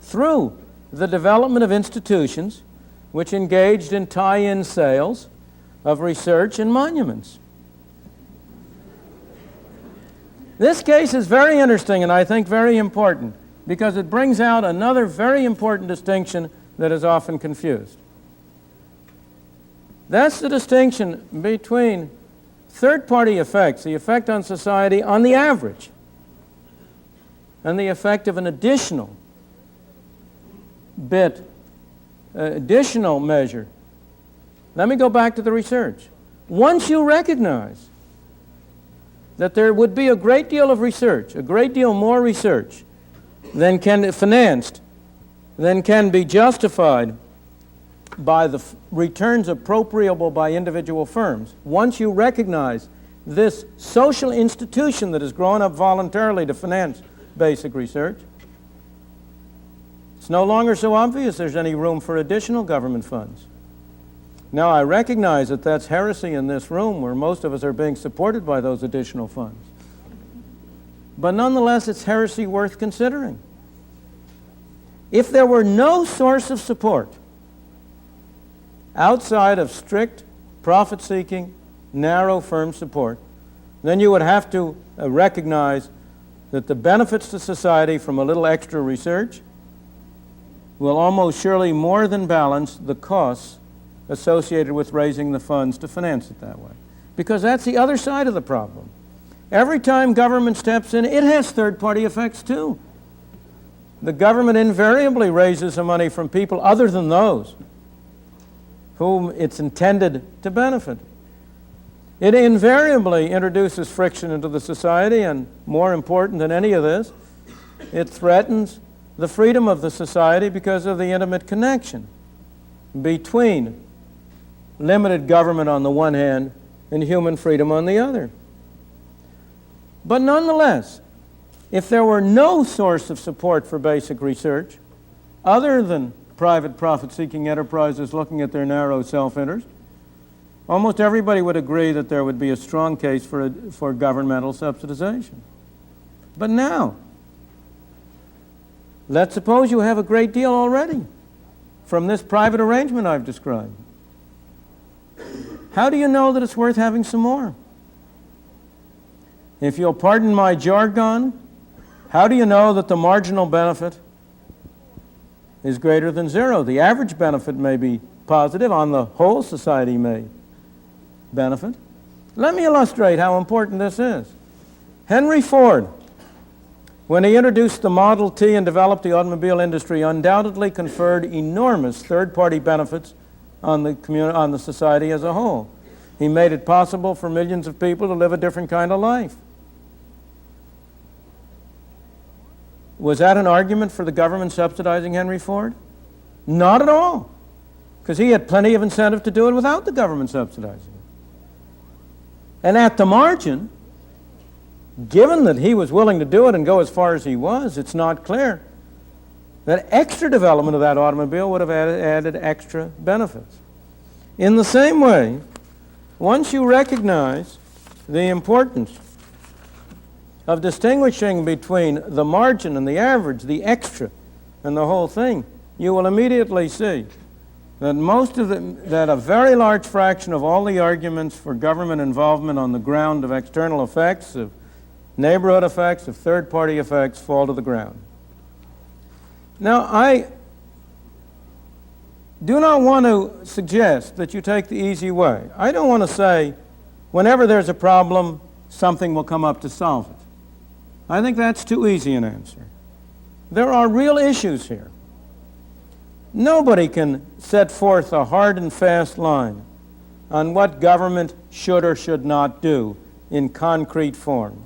through the development of institutions which engaged in tie-in sales of research and monuments. This case is very interesting and I think very important because it brings out another very important distinction that is often confused. That's the distinction between third-party effects, the effect on society on the average, and the effect of an additional measure. Let me go back to the research. Once you recognize that there would be a great deal of research, a great deal more research than can be justified by the returns appropriable by individual firms, once you recognize this social institution that has grown up voluntarily to finance basic research, it's no longer so obvious there's any room for additional government funds. Now, I recognize that that's heresy in this room where most of us are being supported by those additional funds. But nonetheless, it's heresy worth considering. If there were no source of support outside of strict profit-seeking, narrow firm support, then you would have to recognize that the benefits to society from a little extra research will almost surely more than balance the costs associated with raising the funds to finance it that way. Because that's the other side of the problem. Every time government steps in, it has third-party effects too. The government invariably raises the money from people other than those whom it's intended to benefit. It invariably introduces friction into the society, and more important than any of this, it threatens the freedom of the society because of the intimate connection between limited government on the one hand and human freedom on the other. But nonetheless, if there were no source of support for basic research other than private profit-seeking enterprises looking at their narrow self-interest, almost everybody would agree that there would be a strong case for governmental subsidization. But now, let's suppose you have a great deal already from this private arrangement I've described. How do you know that it's worth having some more? If you'll pardon my jargon, how do you know that the marginal benefit is greater than zero? The average benefit may be positive, on the whole society may benefit. Let me illustrate how important this is. Henry Ford, when he introduced the Model T and developed the automobile industry, undoubtedly conferred enormous third-party benefits on the society as a whole. He made it possible for millions of people to live a different kind of life. Was that an argument for the government subsidizing Henry Ford? Not at all, because he had plenty of incentive to do it without the government subsidizing it. And at the margin, given that he was willing to do it and go as far as he was, it's not clear that extra development of that automobile would have added extra benefits. In the same way, once you recognize the importance of distinguishing between the margin and the average, the extra, and the whole thing, you will immediately see that that a very large fraction of all the arguments for government involvement on the ground of external effects, of neighborhood effects, of third-party effects fall to the ground. Now, I do not want to suggest that you take the easy way. I don't want to say whenever there's a problem, something will come up to solve it. I think that's too easy an answer. There are real issues here. Nobody can set forth a hard and fast line on what government should or should not do in concrete form.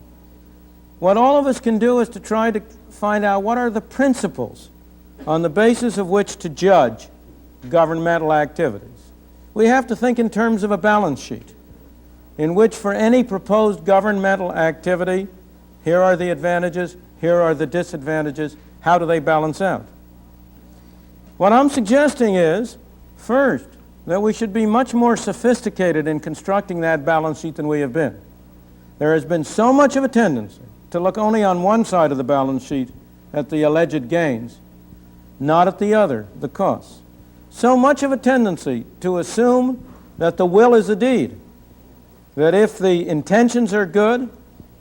What all of us can do is to try to find out what are the principles on the basis of which to judge governmental activities. We have to think in terms of a balance sheet in which for any proposed governmental activity, here are the advantages, here are the disadvantages, how do they balance out? What I'm suggesting is, first, that we should be much more sophisticated in constructing that balance sheet than we have been. There has been so much of a tendency to look only on one side of the balance sheet at the alleged gains, not at the other, the costs. So much of a tendency to assume that the will is a deed, that if the intentions are good,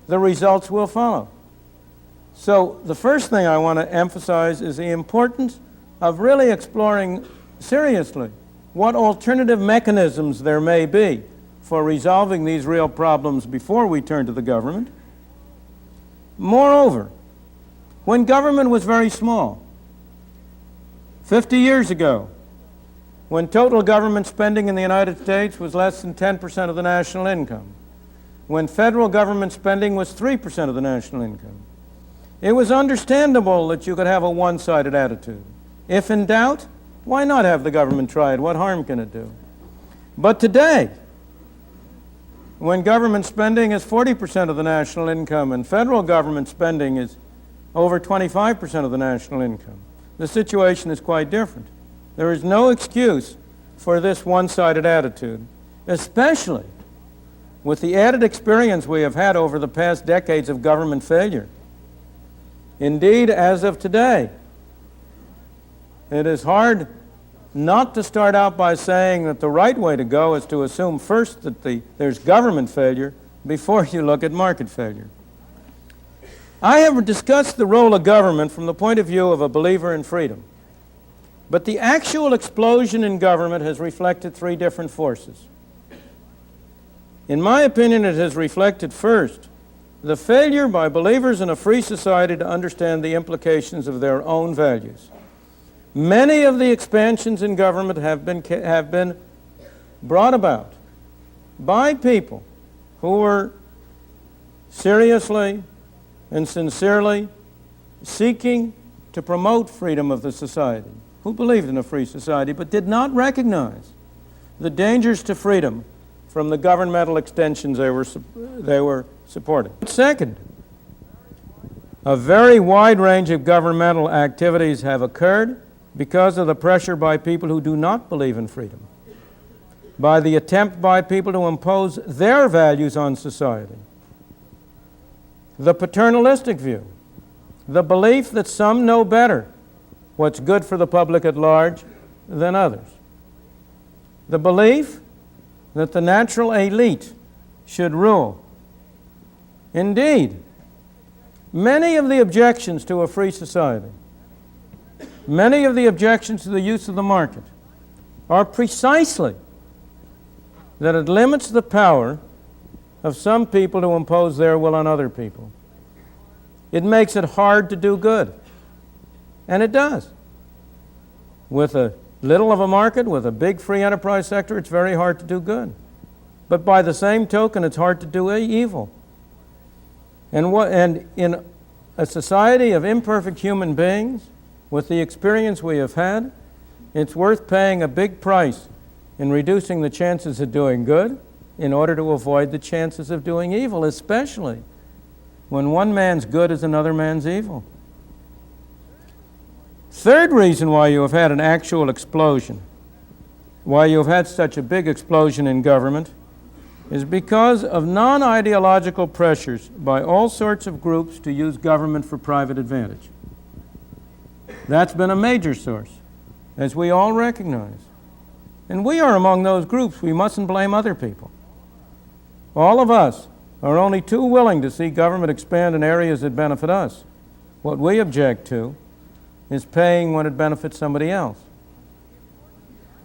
the results will follow. So the first thing I want to emphasize is the importance of really exploring seriously what alternative mechanisms there may be for resolving these real problems before we turn to the government. Moreover, when government was very small, 50 years ago, when total government spending in the United States was less than 10% of the national income, when federal government spending was 3% of the national income, it was understandable that you could have a one-sided attitude. If in doubt, why not have the government try it? What harm can it do? But today, when government spending is 40% of the national income and federal government spending is over 25% of the national income, the situation is quite different. There is no excuse for this one-sided attitude, especially with the added experience we have had over the past decades of government failure. Indeed, as of today, it is hard not to start out by saying that the right way to go is to assume first that there's government failure before you look at market failure. I have discussed the role of government from the point of view of a believer in freedom. But the actual explosion in government has reflected three different forces. In my opinion, it has reflected first the failure by believers in a free society to understand the implications of their own values. Many of the expansions in government have been brought about by people who were seriously and sincerely seeking to promote freedom of the society, who believed in a free society but did not recognize the dangers to freedom from the governmental extensions they were supporting. Second, a very wide range of governmental activities have occurred because of the pressure by people who do not believe in freedom, by the attempt by people to impose their values on society, the paternalistic view, the belief that some know better what's good for the public at large than others, the belief that the natural elite should rule. Indeed, many of the objections to a free society, many of the objections to the use of the market are precisely that it limits the power of some people to impose their will on other people. It makes it hard to do good. And it does. With a little of a market, with a big free enterprise sector, it's very hard to do good. But by the same token, it's hard to do evil. And in a society of imperfect human beings, with the experience we have had, it's worth paying a big price in reducing the chances of doing good in order to avoid the chances of doing evil, especially when one man's good is another man's evil. Third reason why you have had an actual explosion, why you have had such a big explosion in government, is because of non-ideological pressures by all sorts of groups to use government for private advantage. That's been a major source, as we all recognize. And we are among those groups. We mustn't blame other people. All of us are only too willing to see government expand in areas that benefit us. What we object to is paying when it benefits somebody else.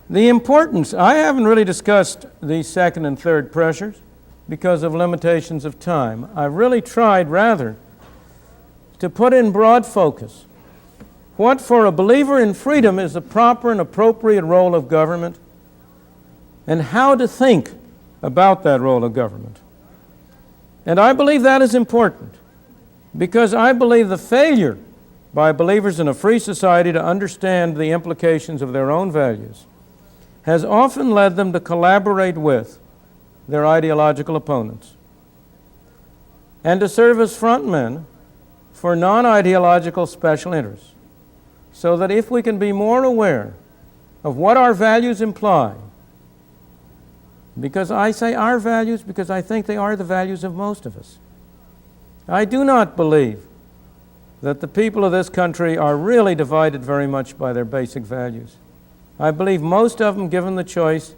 The importance, I haven't really discussed these second and third pressures because of limitations of time. I've really tried rather to put in broad focus what for a believer in freedom is the proper and appropriate role of government and how to think about that role of government. And I believe that is important because I believe the failure by believers in a free society to understand the implications of their own values has often led them to collaborate with their ideological opponents and to serve as frontmen for non-ideological special interests, so that if we can be more aware of what our values imply Because I say our values because I think they are the values of most of us. I do not believe that the people of this country are really divided very much by their basic values. I believe most of them, given the choice,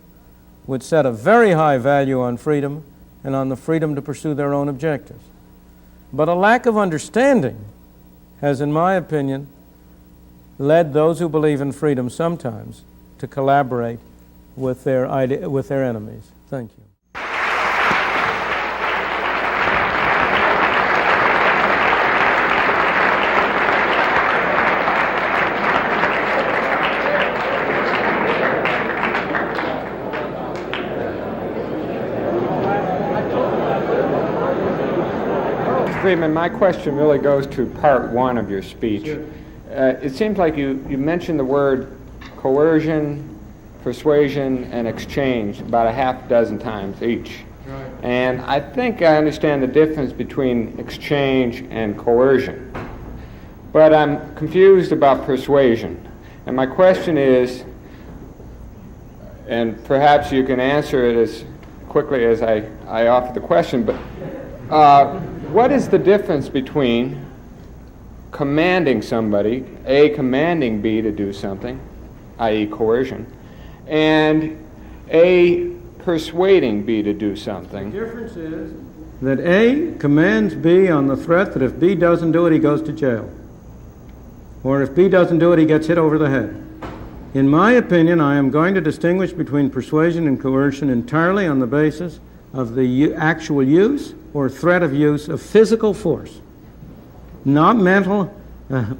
would set a very high value on freedom and on the freedom to pursue their own objectives. But a lack of understanding has, in my opinion, led those who believe in freedom sometimes to collaborate with their enemies. Thank you. Friedman, my question really goes to part one of your speech. Sure. It seems like you mentioned the word coercion, persuasion, and exchange about a half dozen times each. Right. And I think I understand the difference between exchange and coercion. But I'm confused about persuasion. And my question is, and perhaps you can answer it as quickly as I offer the question, but what is the difference between commanding somebody, A, commanding B to do something, i.e. coercion, and A, persuading B to do something? The difference is that A commands B on the threat that if B doesn't do it, he goes to jail. Or if B doesn't do it, he gets hit over the head. In my opinion, I am going to distinguish between persuasion and coercion entirely on the basis of the actual use or threat of use of physical force, not mental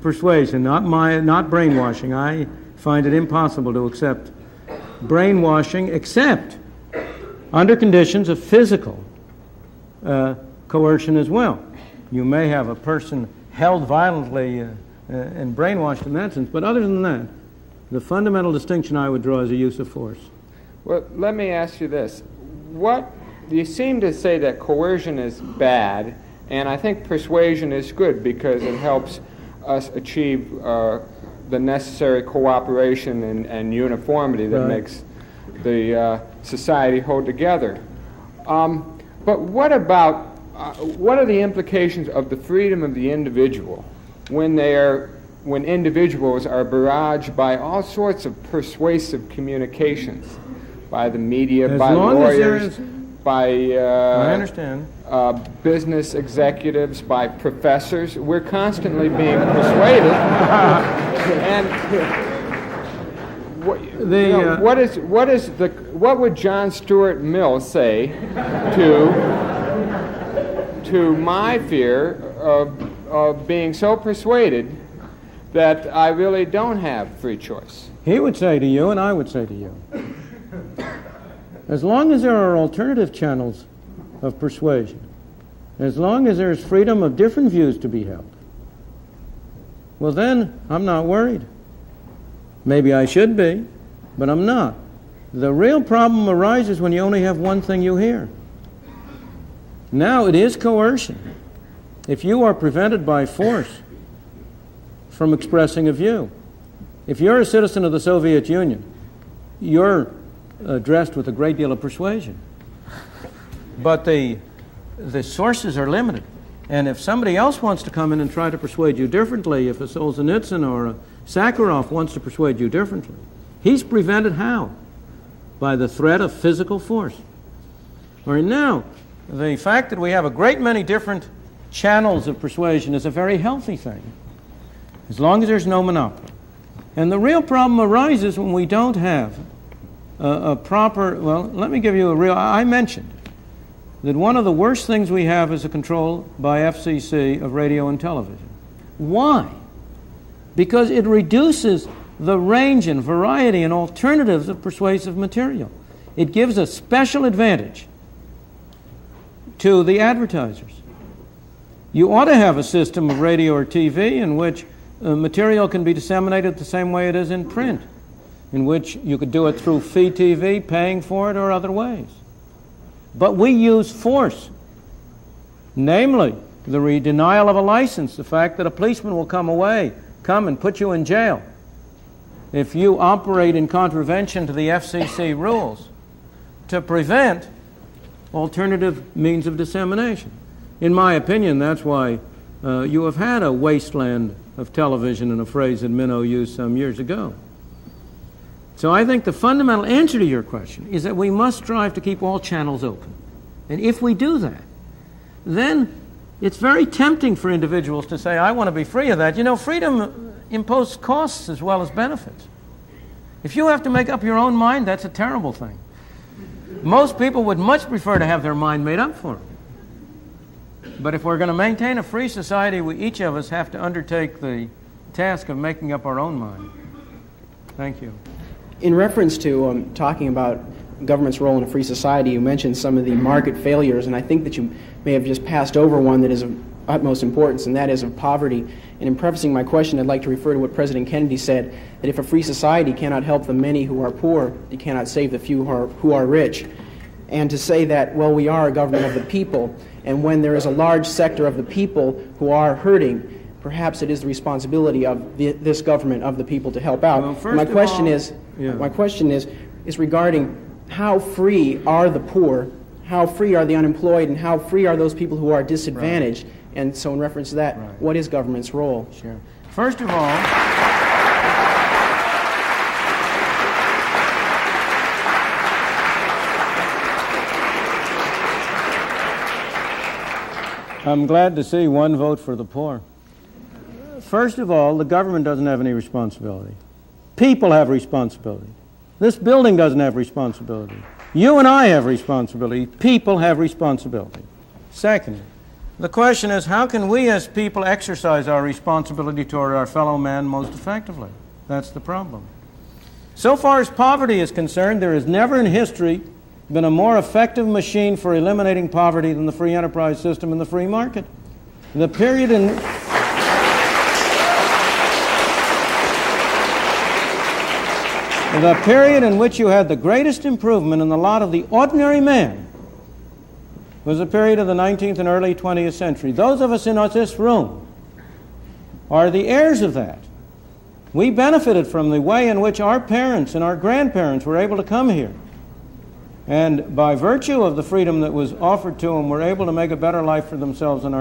persuasion, not brainwashing. I find it impossible to accept brainwashing except under conditions of physical coercion as well. You may have a person held violently and brainwashed in that sense, but other than that, the fundamental distinction I would draw is the use of force. Well, let me ask you this. You seem to say that coercion is bad, and I think persuasion is good because it helps us achieve the necessary cooperation and uniformity that makes the society hold together. But what are the implications of the freedom of the individual when individuals are barraged by all sorts of persuasive communications, by the media, by lawyers, by I understand. Business executives, by professors? We're constantly being persuaded. And what would John Stuart Mill say to my fear of being so persuaded that I really don't have free choice? He would say to you, and I would say to you, as long as there are alternative channels of persuasion, as long as there is freedom of different views to be held, well then, I'm not worried. Maybe I should be, but I'm not. The real problem arises when you only have one thing you hear. Now, it is coercion. If you are prevented by force from expressing a view, if you're a citizen of the Soviet Union, you're dressed with a great deal of persuasion. But the sources are limited. And if somebody else wants to come in and try to persuade you differently, if a Solzhenitsyn or a Sakharov wants to persuade you differently, he's prevented how? By the threat of physical force. Or now, the fact that we have a great many different channels of persuasion is a very healthy thing, as long as there's no monopoly. And the real problem arises when we don't have a proper, well, let me give you I mentioned that one of the worst things we have is a control by FCC of radio and television. Why? Because it reduces the range and variety and alternatives of persuasive material. It gives a special advantage to the advertisers. You ought to have a system of radio or TV in which material can be disseminated the same way it is in print, in which you could do it through fee TV, paying for it, or other ways. But we use force, namely the denial of a license, the fact that a policeman will come and put you in jail if you operate in contravention to the FCC rules. to prevent alternative means of dissemination. In my opinion, that's why you have had a wasteland of television, in a phrase that Minnow used some years ago. So I think the fundamental answer to your question is that we must strive to keep all channels open. And if we do that, then it's very tempting for individuals to say, I want to be free of that. You know, freedom imposes costs as well as benefits. If you have to make up your own mind, that's a terrible thing. Most people would much prefer to have their mind made up for them. But if we're going to maintain a free society, each of us have to undertake the task of making up our own mind. Thank you. In reference to talking about government's role in a free society, you mentioned some of the market failures, and I think that you may have just passed over one that is of utmost importance, and that is of poverty. And in prefacing my question, I'd like to refer to what President Kennedy said, that if a free society cannot help the many who are poor, it cannot save the few who are rich. And to say that, well, we are a government of the people, and when there is a large sector of the people who are hurting, perhaps it is the responsibility of this government of the people to help out. Well, my question is regarding how free are the poor, how free are the unemployed, and how free are those people who are disadvantaged? Right. And so in reference to that, right, what is government's role? Sure. First of all, I'm glad to see one vote for the poor. First of all, the government doesn't have any responsibility. People have responsibility. This building doesn't have responsibility. You and I have responsibility. People have responsibility. Second, the question is, how can we as people exercise our responsibility toward our fellow man most effectively? That's the problem. So far as poverty is concerned, there has never in history been a more effective machine for eliminating poverty than the free enterprise system and the free market. The period in which you had the greatest improvement in the lot of the ordinary man was the period of the 19th and early 20th century. Those of us in this room are the heirs of that. We benefited from the way in which our parents and our grandparents were able to come here. And by virtue of the freedom that was offered to them, were able to make a better life for themselves and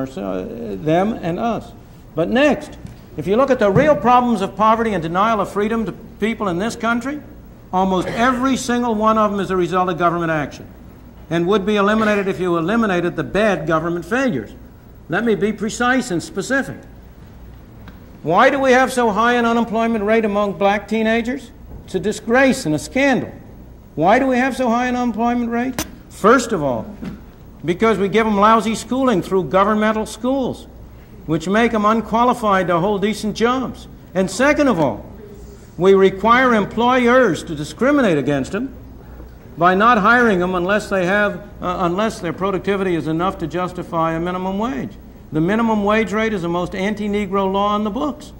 them and us. But next, if you look at the real problems of poverty and denial of freedom to people in this country, almost every single one of them is a result of government action and would be eliminated if you eliminated the bad government failures. Let me be precise and specific. Why do we have so high an unemployment rate among black teenagers? It's a disgrace and a scandal. Why do we have so high an unemployment rate? First of all, because we give them lousy schooling through governmental schools, which make them unqualified to hold decent jobs. And second of all, we require employers to discriminate against them by not hiring them unless their productivity is enough to justify a minimum wage. The minimum wage rate is the most anti-Negro law on the books.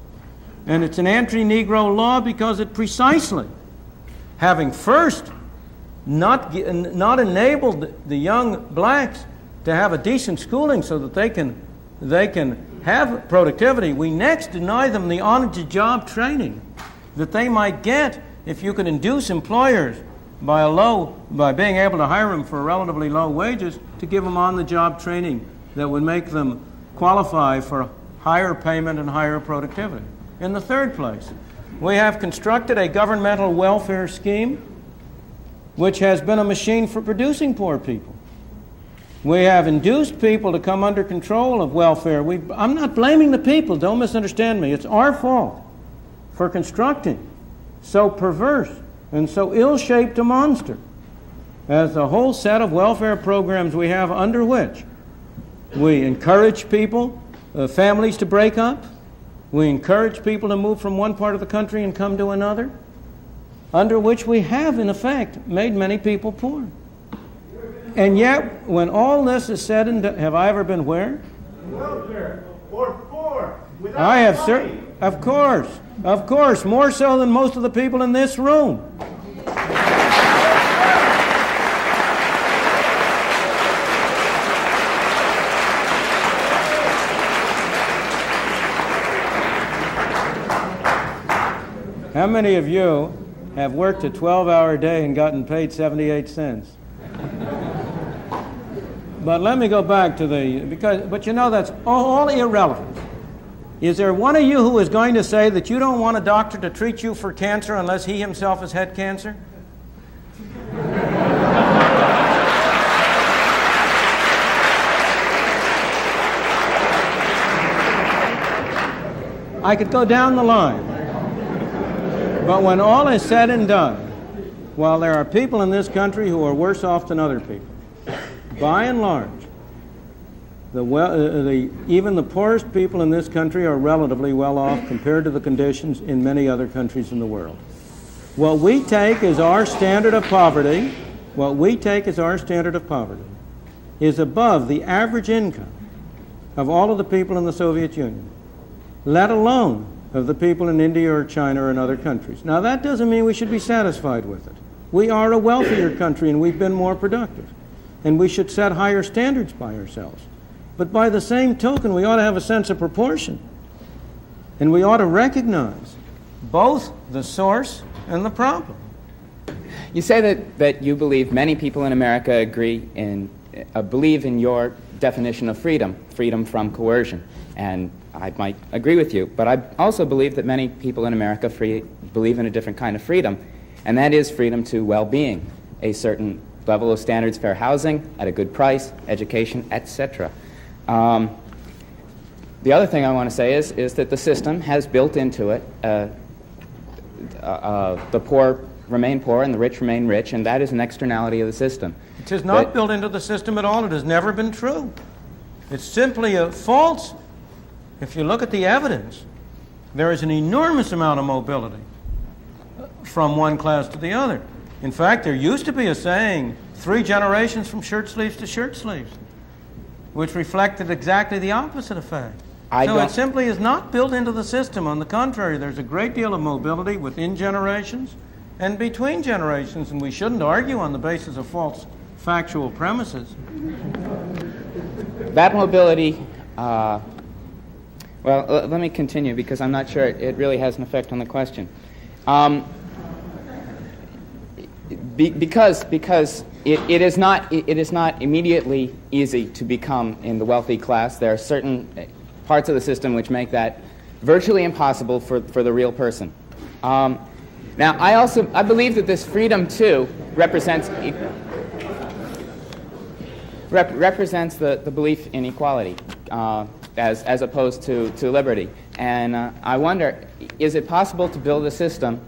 And it's an anti-Negro law because it precisely, having first not enabled the young blacks to have a decent schooling so that they can have productivity, we next deny them the on-the-job training that they might get if you could induce employers by being able to hire them for relatively low wages to give them on-the-job training that would make them qualify for higher payment and higher productivity. In the third place, we have constructed a governmental welfare scheme which has been a machine for producing poor people. We have induced people to come under control of welfare. I'm not blaming the people, don't misunderstand me. It's our fault for constructing so perverse and so ill-shaped a monster as the whole set of welfare programs we have, under which we encourage people, families to break up. We encourage people to move from one part of the country and come to another, under which we have, in effect, made many people poor. And yet, when all this is said and done, have I ever been where? Welfare or poor. I have, sir. Of course, more so than most of the people in this room. How many of you have worked a 12-hour day and gotten paid 78 cents? But let me go back to but you know that's all irrelevant. Is there one of you who is going to say that you don't want a doctor to treat you for cancer unless he himself has had cancer? I could go down the line. But when all is said and done, while there are people in this country who are worse off than other people, by and large, even the poorest people in this country are relatively well off compared to the conditions in many other countries in the world. What we take as our standard of poverty, is above the average income of all of the people in the Soviet Union, let alone of the people in India or China or in other countries. Now, that doesn't mean we should be satisfied with it. We are a wealthier country and we've been more productive. And we should set higher standards by ourselves. But by the same token, we ought to have a sense of proportion. And we ought to recognize both the source and the problem. You say that you believe many people in America believe in your definition of freedom from coercion. And I might agree with you, but I also believe that many people in America believe in a different kind of freedom, and that is freedom to well-being, a certain level of standards, fair housing, at a good price, education, etc. The other thing I want to say is that the system has built into it the poor remain poor and the rich remain rich, and that is an externality of the system. It is not built into the system at all. It has never been true. It's simply a false. If you look at the evidence, there is an enormous amount of mobility from one class to the other. In fact, there used to be a saying, 3 generations from shirt sleeves to shirt sleeves, which reflected exactly the opposite effect. So it simply is not built into the system. On the contrary, there's a great deal of mobility within generations and between generations, and we shouldn't argue on the basis of false factual premises. That mobility, well, let me continue because I'm not sure it really has an effect on the question. Because it is not immediately easy to become in the wealthy class. There are certain parts of the system which make that virtually impossible for the real person. Now, I believe that this freedom too represents the belief in equality as opposed to liberty. And I wonder, is it possible to build a system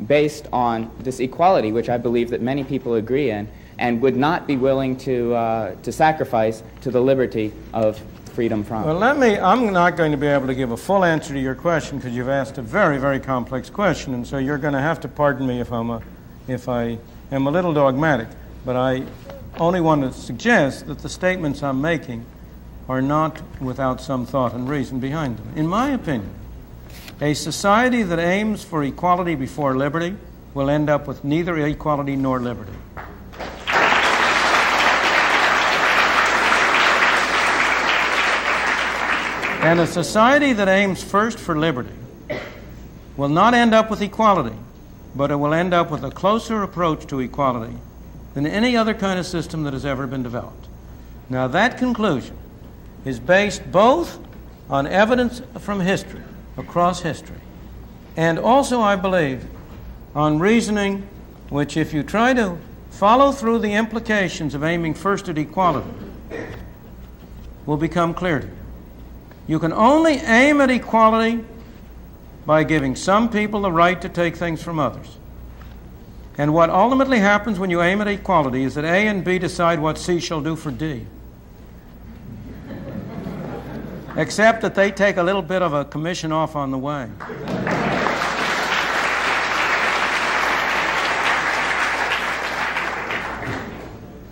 based on this equality, which I believe that many people agree in, and would not be willing to sacrifice to the liberty of freedom from? Well, I'm not going to be able to give a full answer to your question because you've asked a very, very complex question, and so you're going to have to pardon me if I am a little dogmatic, but I only want to suggest that the statements I'm making are not without some thought and reason behind them. In my opinion, a society that aims for equality before liberty will end up with neither equality nor liberty. And a society that aims first for liberty will not end up with equality, but it will end up with a closer approach to equality than any other kind of system that has ever been developed. Now, that conclusion is based both on evidence from history, across history, and also, I believe, on reasoning which, if you try to follow through the implications of aiming first at equality, will become clear to you. You can only aim at equality by giving some people the right to take things from others. And what ultimately happens when you aim at equality is that A and B decide what C shall do for D. Except that they take a little bit of a commission off on the way.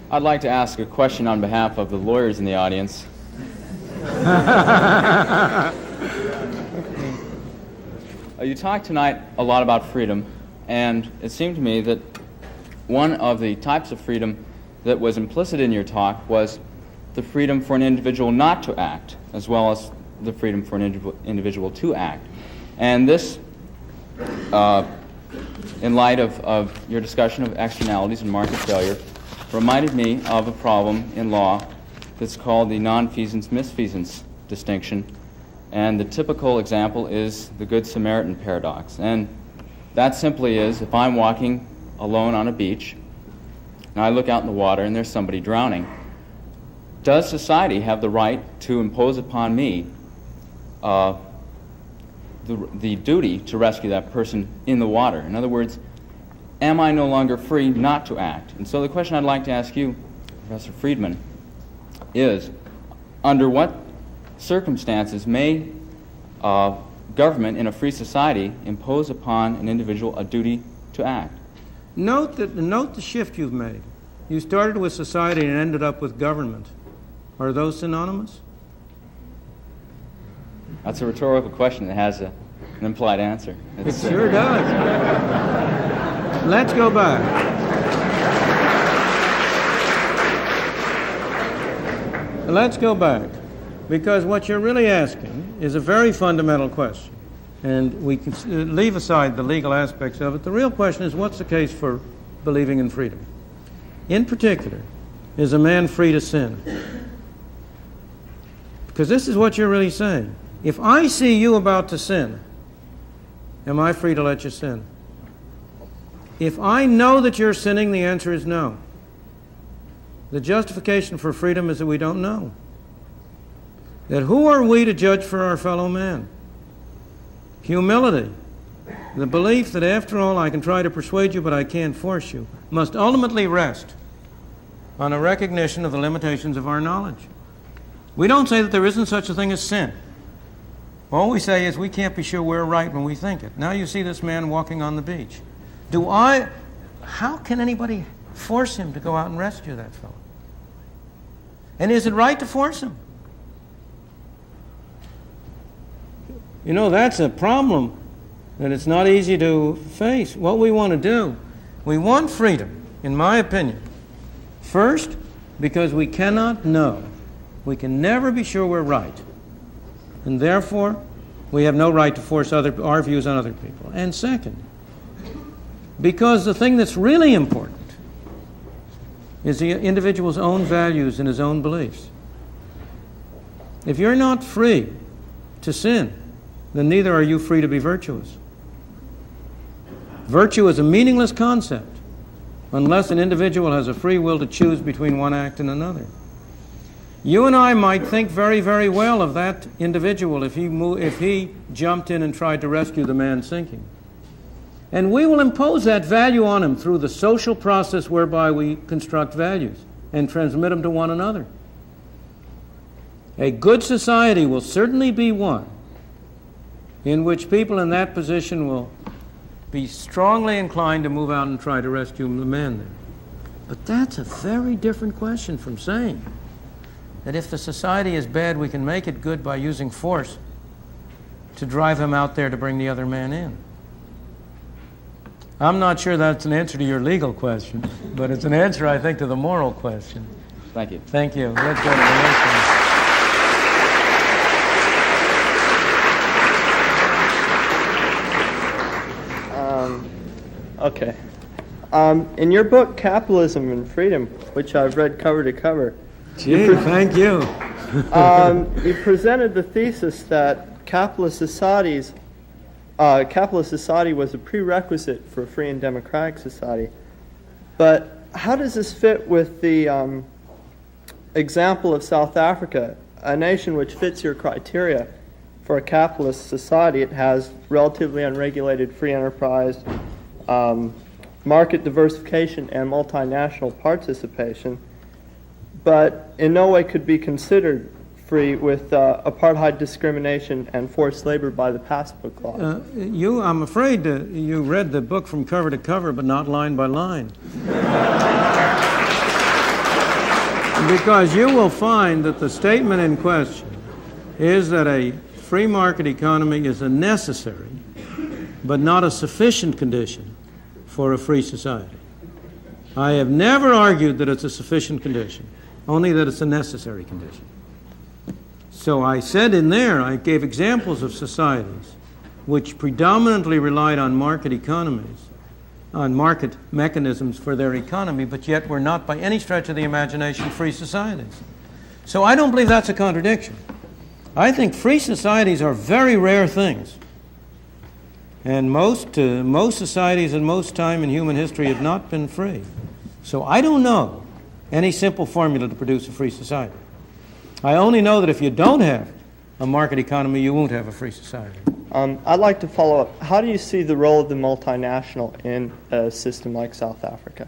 I'd like to ask a question on behalf of the lawyers in the audience. You talked tonight a lot about freedom, and it seemed to me that one of the types of freedom that was implicit in your talk was the freedom for an individual not to act, as well as the freedom for an individual to act. And this, in light of your discussion of externalities and market failure, reminded me of a problem in law that's called the non-feasance-misfeasance distinction. And the typical example is the Good Samaritan paradox. And that simply is, if I'm walking alone on a beach and I look out in the water and there's somebody drowning, does society have the right to impose upon me the duty to rescue that person in the water? In other words, am I no longer free not to act? And so the question I'd like to ask you, Professor Friedman, is under what circumstances may government in a free society impose upon an individual a duty to act? Note the shift you've made. You started with society and ended up with government. Are those synonymous? That's a rhetorical question that has an implied answer. It sure does. Let's go back. Let's go back. Because what you're really asking is a very fundamental question. And we can leave aside the legal aspects of it. The real question is, what's the case for believing in freedom? In particular, is a man free to sin? Because this is what you're really saying. If I see you about to sin, am I free to let you sin? If I know that you're sinning, the answer is no. The justification for freedom is that we don't know. That who are we to judge for our fellow man? Humility, the belief that after all I can try to persuade you but I can't force you, must ultimately rest on a recognition of the limitations of our knowledge. We don't say that there isn't such a thing as sin. All we say is we can't be sure we're right when we think it. Now you see this man walking on the beach. How can anybody force him to go out and rescue that fellow? And is it right to force him? You know, that's a problem that it's not easy to face. What we want to do, we want freedom, in my opinion. First, because we cannot know. We can never be sure we're right. And therefore, we have no right to force our views on other people. And second, because the thing that's really important is the individual's own values and his own beliefs. If you're not free to sin, then neither are you free to be virtuous. Virtue is a meaningless concept unless an individual has a free will to choose between one act and another. You and I might think very, very well of that individual if he jumped in and tried to rescue the man sinking. And we will impose that value on him through the social process whereby we construct values and transmit them to one another. A good society will certainly be one in which people in that position will be strongly inclined to move out and try to rescue the man there. But that's a very different question from saying that if the society is bad, we can make it good by using force to drive him out there to bring the other man in. I'm not sure that's an answer to your legal question, but it's an answer, I think, to the moral question. Thank you. Thank you. Let's go to the next one. Okay. In your book, Capitalism and Freedom, which I've read cover to cover, Gee, thank you. you presented the thesis that capitalist society was a prerequisite for a free and democratic society. But how does this fit with the example of South Africa, a nation which fits your criteria for a capitalist society? It has relatively unregulated free enterprise, market diversification, and multinational participation, but in no way could be considered free with apartheid discrimination and forced labor by the Passbook Clause. I'm afraid you read the book from cover to cover, but not line by line. Because you will find that the statement in question is that a free market economy is a necessary, but not a sufficient condition for a free society. I have never argued that it's a sufficient condition, only that it's a necessary condition. So I said in there, I gave examples of societies which predominantly relied on market economies on market mechanisms for their economy, but yet we're not by any stretch of the imagination free societies. So I don't believe that's a contradiction. I think free societies are very rare things. And most societies at most time in human history have not been free. So I don't know any simple formula to produce a free society. I only know that if you don't have a market economy, you won't have a free society. I'd like to follow up. How do you see the role of the multinational in a system like South Africa?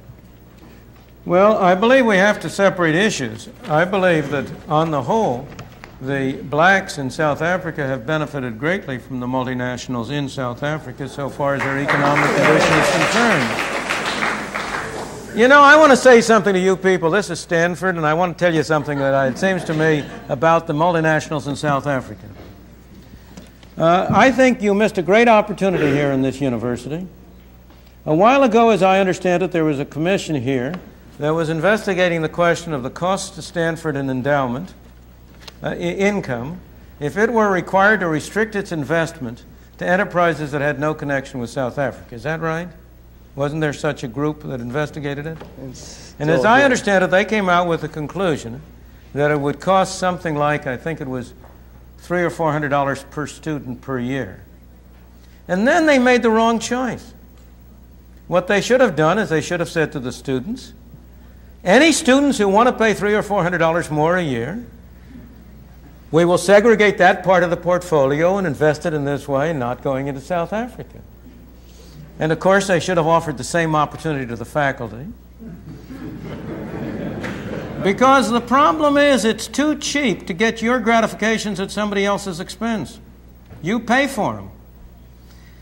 Well, I believe we have to separate issues. I believe that on the whole, the blacks in South Africa have benefited greatly from the multinationals in South Africa so far as their economic condition is concerned. You know, I want to say something to you people. This is Stanford, and I want to tell you something that it seems to me about the multinationals in South Africa. I think you missed a great opportunity here in this university. A while ago, as I understand it, there was a commission here that was investigating the question of the cost to Stanford in endowment income if it were required to restrict its investment to enterprises that had no connection with South Africa. Is that right? Wasn't there such a group that investigated it? And as I understand it, they came out with the conclusion that it would cost something like, I think it was $300 or $400 per student per year. And then they made the wrong choice. What they should have done is they should have said to the students, any students who want to pay $300 or $400 more a year, we will segregate that part of the portfolio and invest it in this way, not going into South Africa. And of course, they should have offered the same opportunity to the faculty. Because the problem is it's too cheap to get your gratifications at somebody else's expense. You pay for them.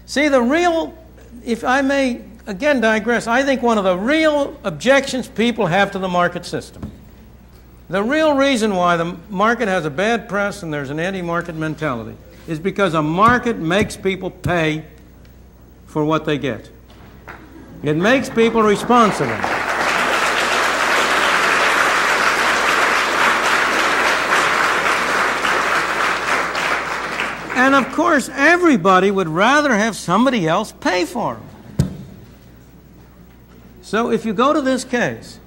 See, the real, if I may again digress, I think one of the real objections people have to the market system, the real reason why the market has a bad press and there's an anti-market mentality, is because a market makes people pay for what they get. It makes people responsible. And of course, everybody would rather have somebody else pay for them. So if you go to this case,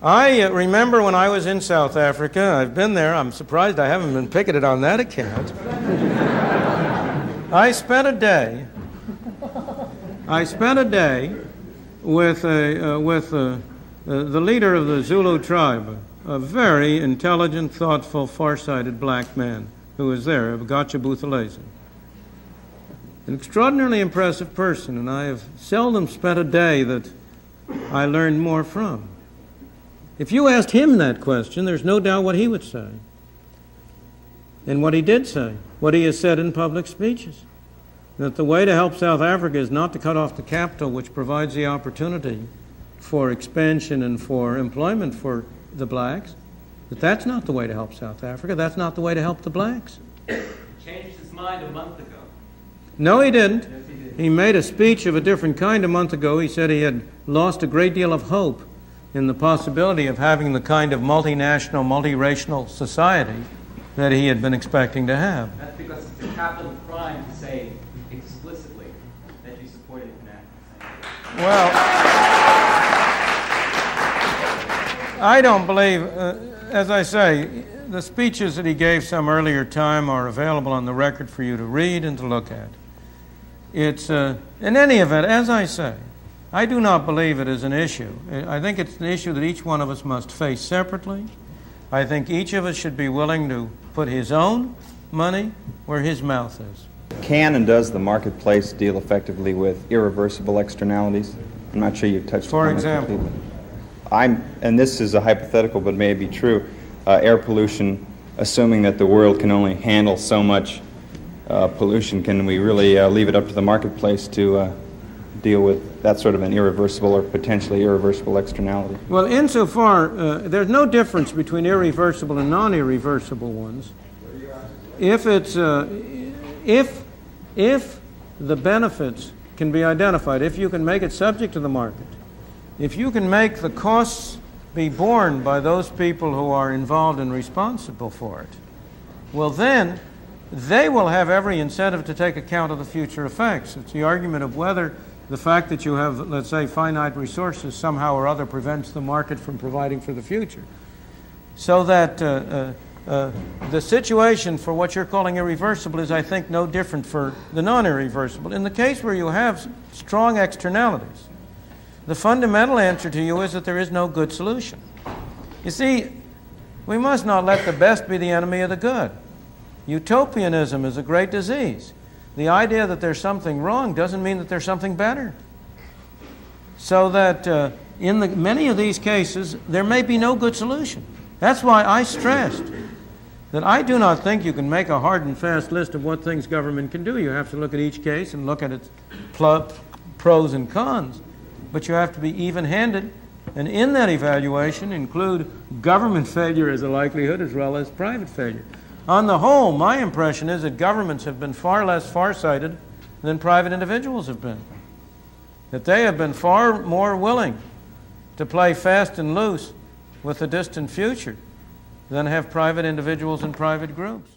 I remember when I was in South Africa, I've been there, I'm surprised I haven't been picketed on that account. I spent a day with the leader of the Zulu tribe, a very intelligent, thoughtful, far-sighted black man who was there, Gacha Buthelezi. An extraordinarily impressive person, and I have seldom spent a day that I learned more from. If you asked him that question, there's no doubt what he would say. And what he did say, what he has said in public speeches, that the way to help South Africa is not to cut off the capital, which provides the opportunity for expansion and for employment for the blacks, that that's not the way to help South Africa. That's not the way to help the blacks. Changed his mind a month ago. No, he didn't. Yes, he did. He made a speech of a different kind a month ago. He said he had lost a great deal of hope in the possibility of having the kind of multinational, multiracial society that he had been expecting to have. That's because it's a capital crime to say explicitly that you supported international. Well, I don't believe, as I say, the speeches that he gave some earlier time are available on the record for you to read and to look at. It's, in any event, as I say, I do not believe it is an issue. I think it's an issue that each one of us must face separately. I think each of us should be willing to put his own money where his mouth is. Can and does the marketplace deal effectively with irreversible externalities? I'm not sure you've touched For upon example? it completely. And this is a hypothetical, but may be true, air pollution, assuming that the world can only handle so much pollution, can we really leave it up to the marketplace to deal with that sort of an irreversible or potentially irreversible externality? Well, insofar, there's no difference between irreversible and non-irreversible ones. If it's, if the benefits can be identified, if you can make it subject to the market, if you can make the costs be borne by those people who are involved and responsible for it, well then, they will have every incentive to take account of the future effects. It's the argument of whether the fact that you have, let's say, finite resources somehow or other prevents the market from providing for the future. So that the situation for what you're calling irreversible is, I think, no different for the non-irreversible. In the case where you have strong externalities, the fundamental answer to you is that there is no good solution. You see, we must not let the best be the enemy of the good. Utopianism is a great disease. The idea that there's something wrong doesn't mean that there's something better. So that in many of these cases, there may be no good solution. That's why I stressed that I do not think you can make a hard and fast list of what things government can do. You have to look at each case and look at its pros and cons. But you have to be even-handed, and in that evaluation include government failure as a likelihood as well as private failure. On the whole, my impression is that governments have been far less farsighted than private individuals have been. That they have been far more willing to play fast and loose with the distant future than have private individuals and private groups.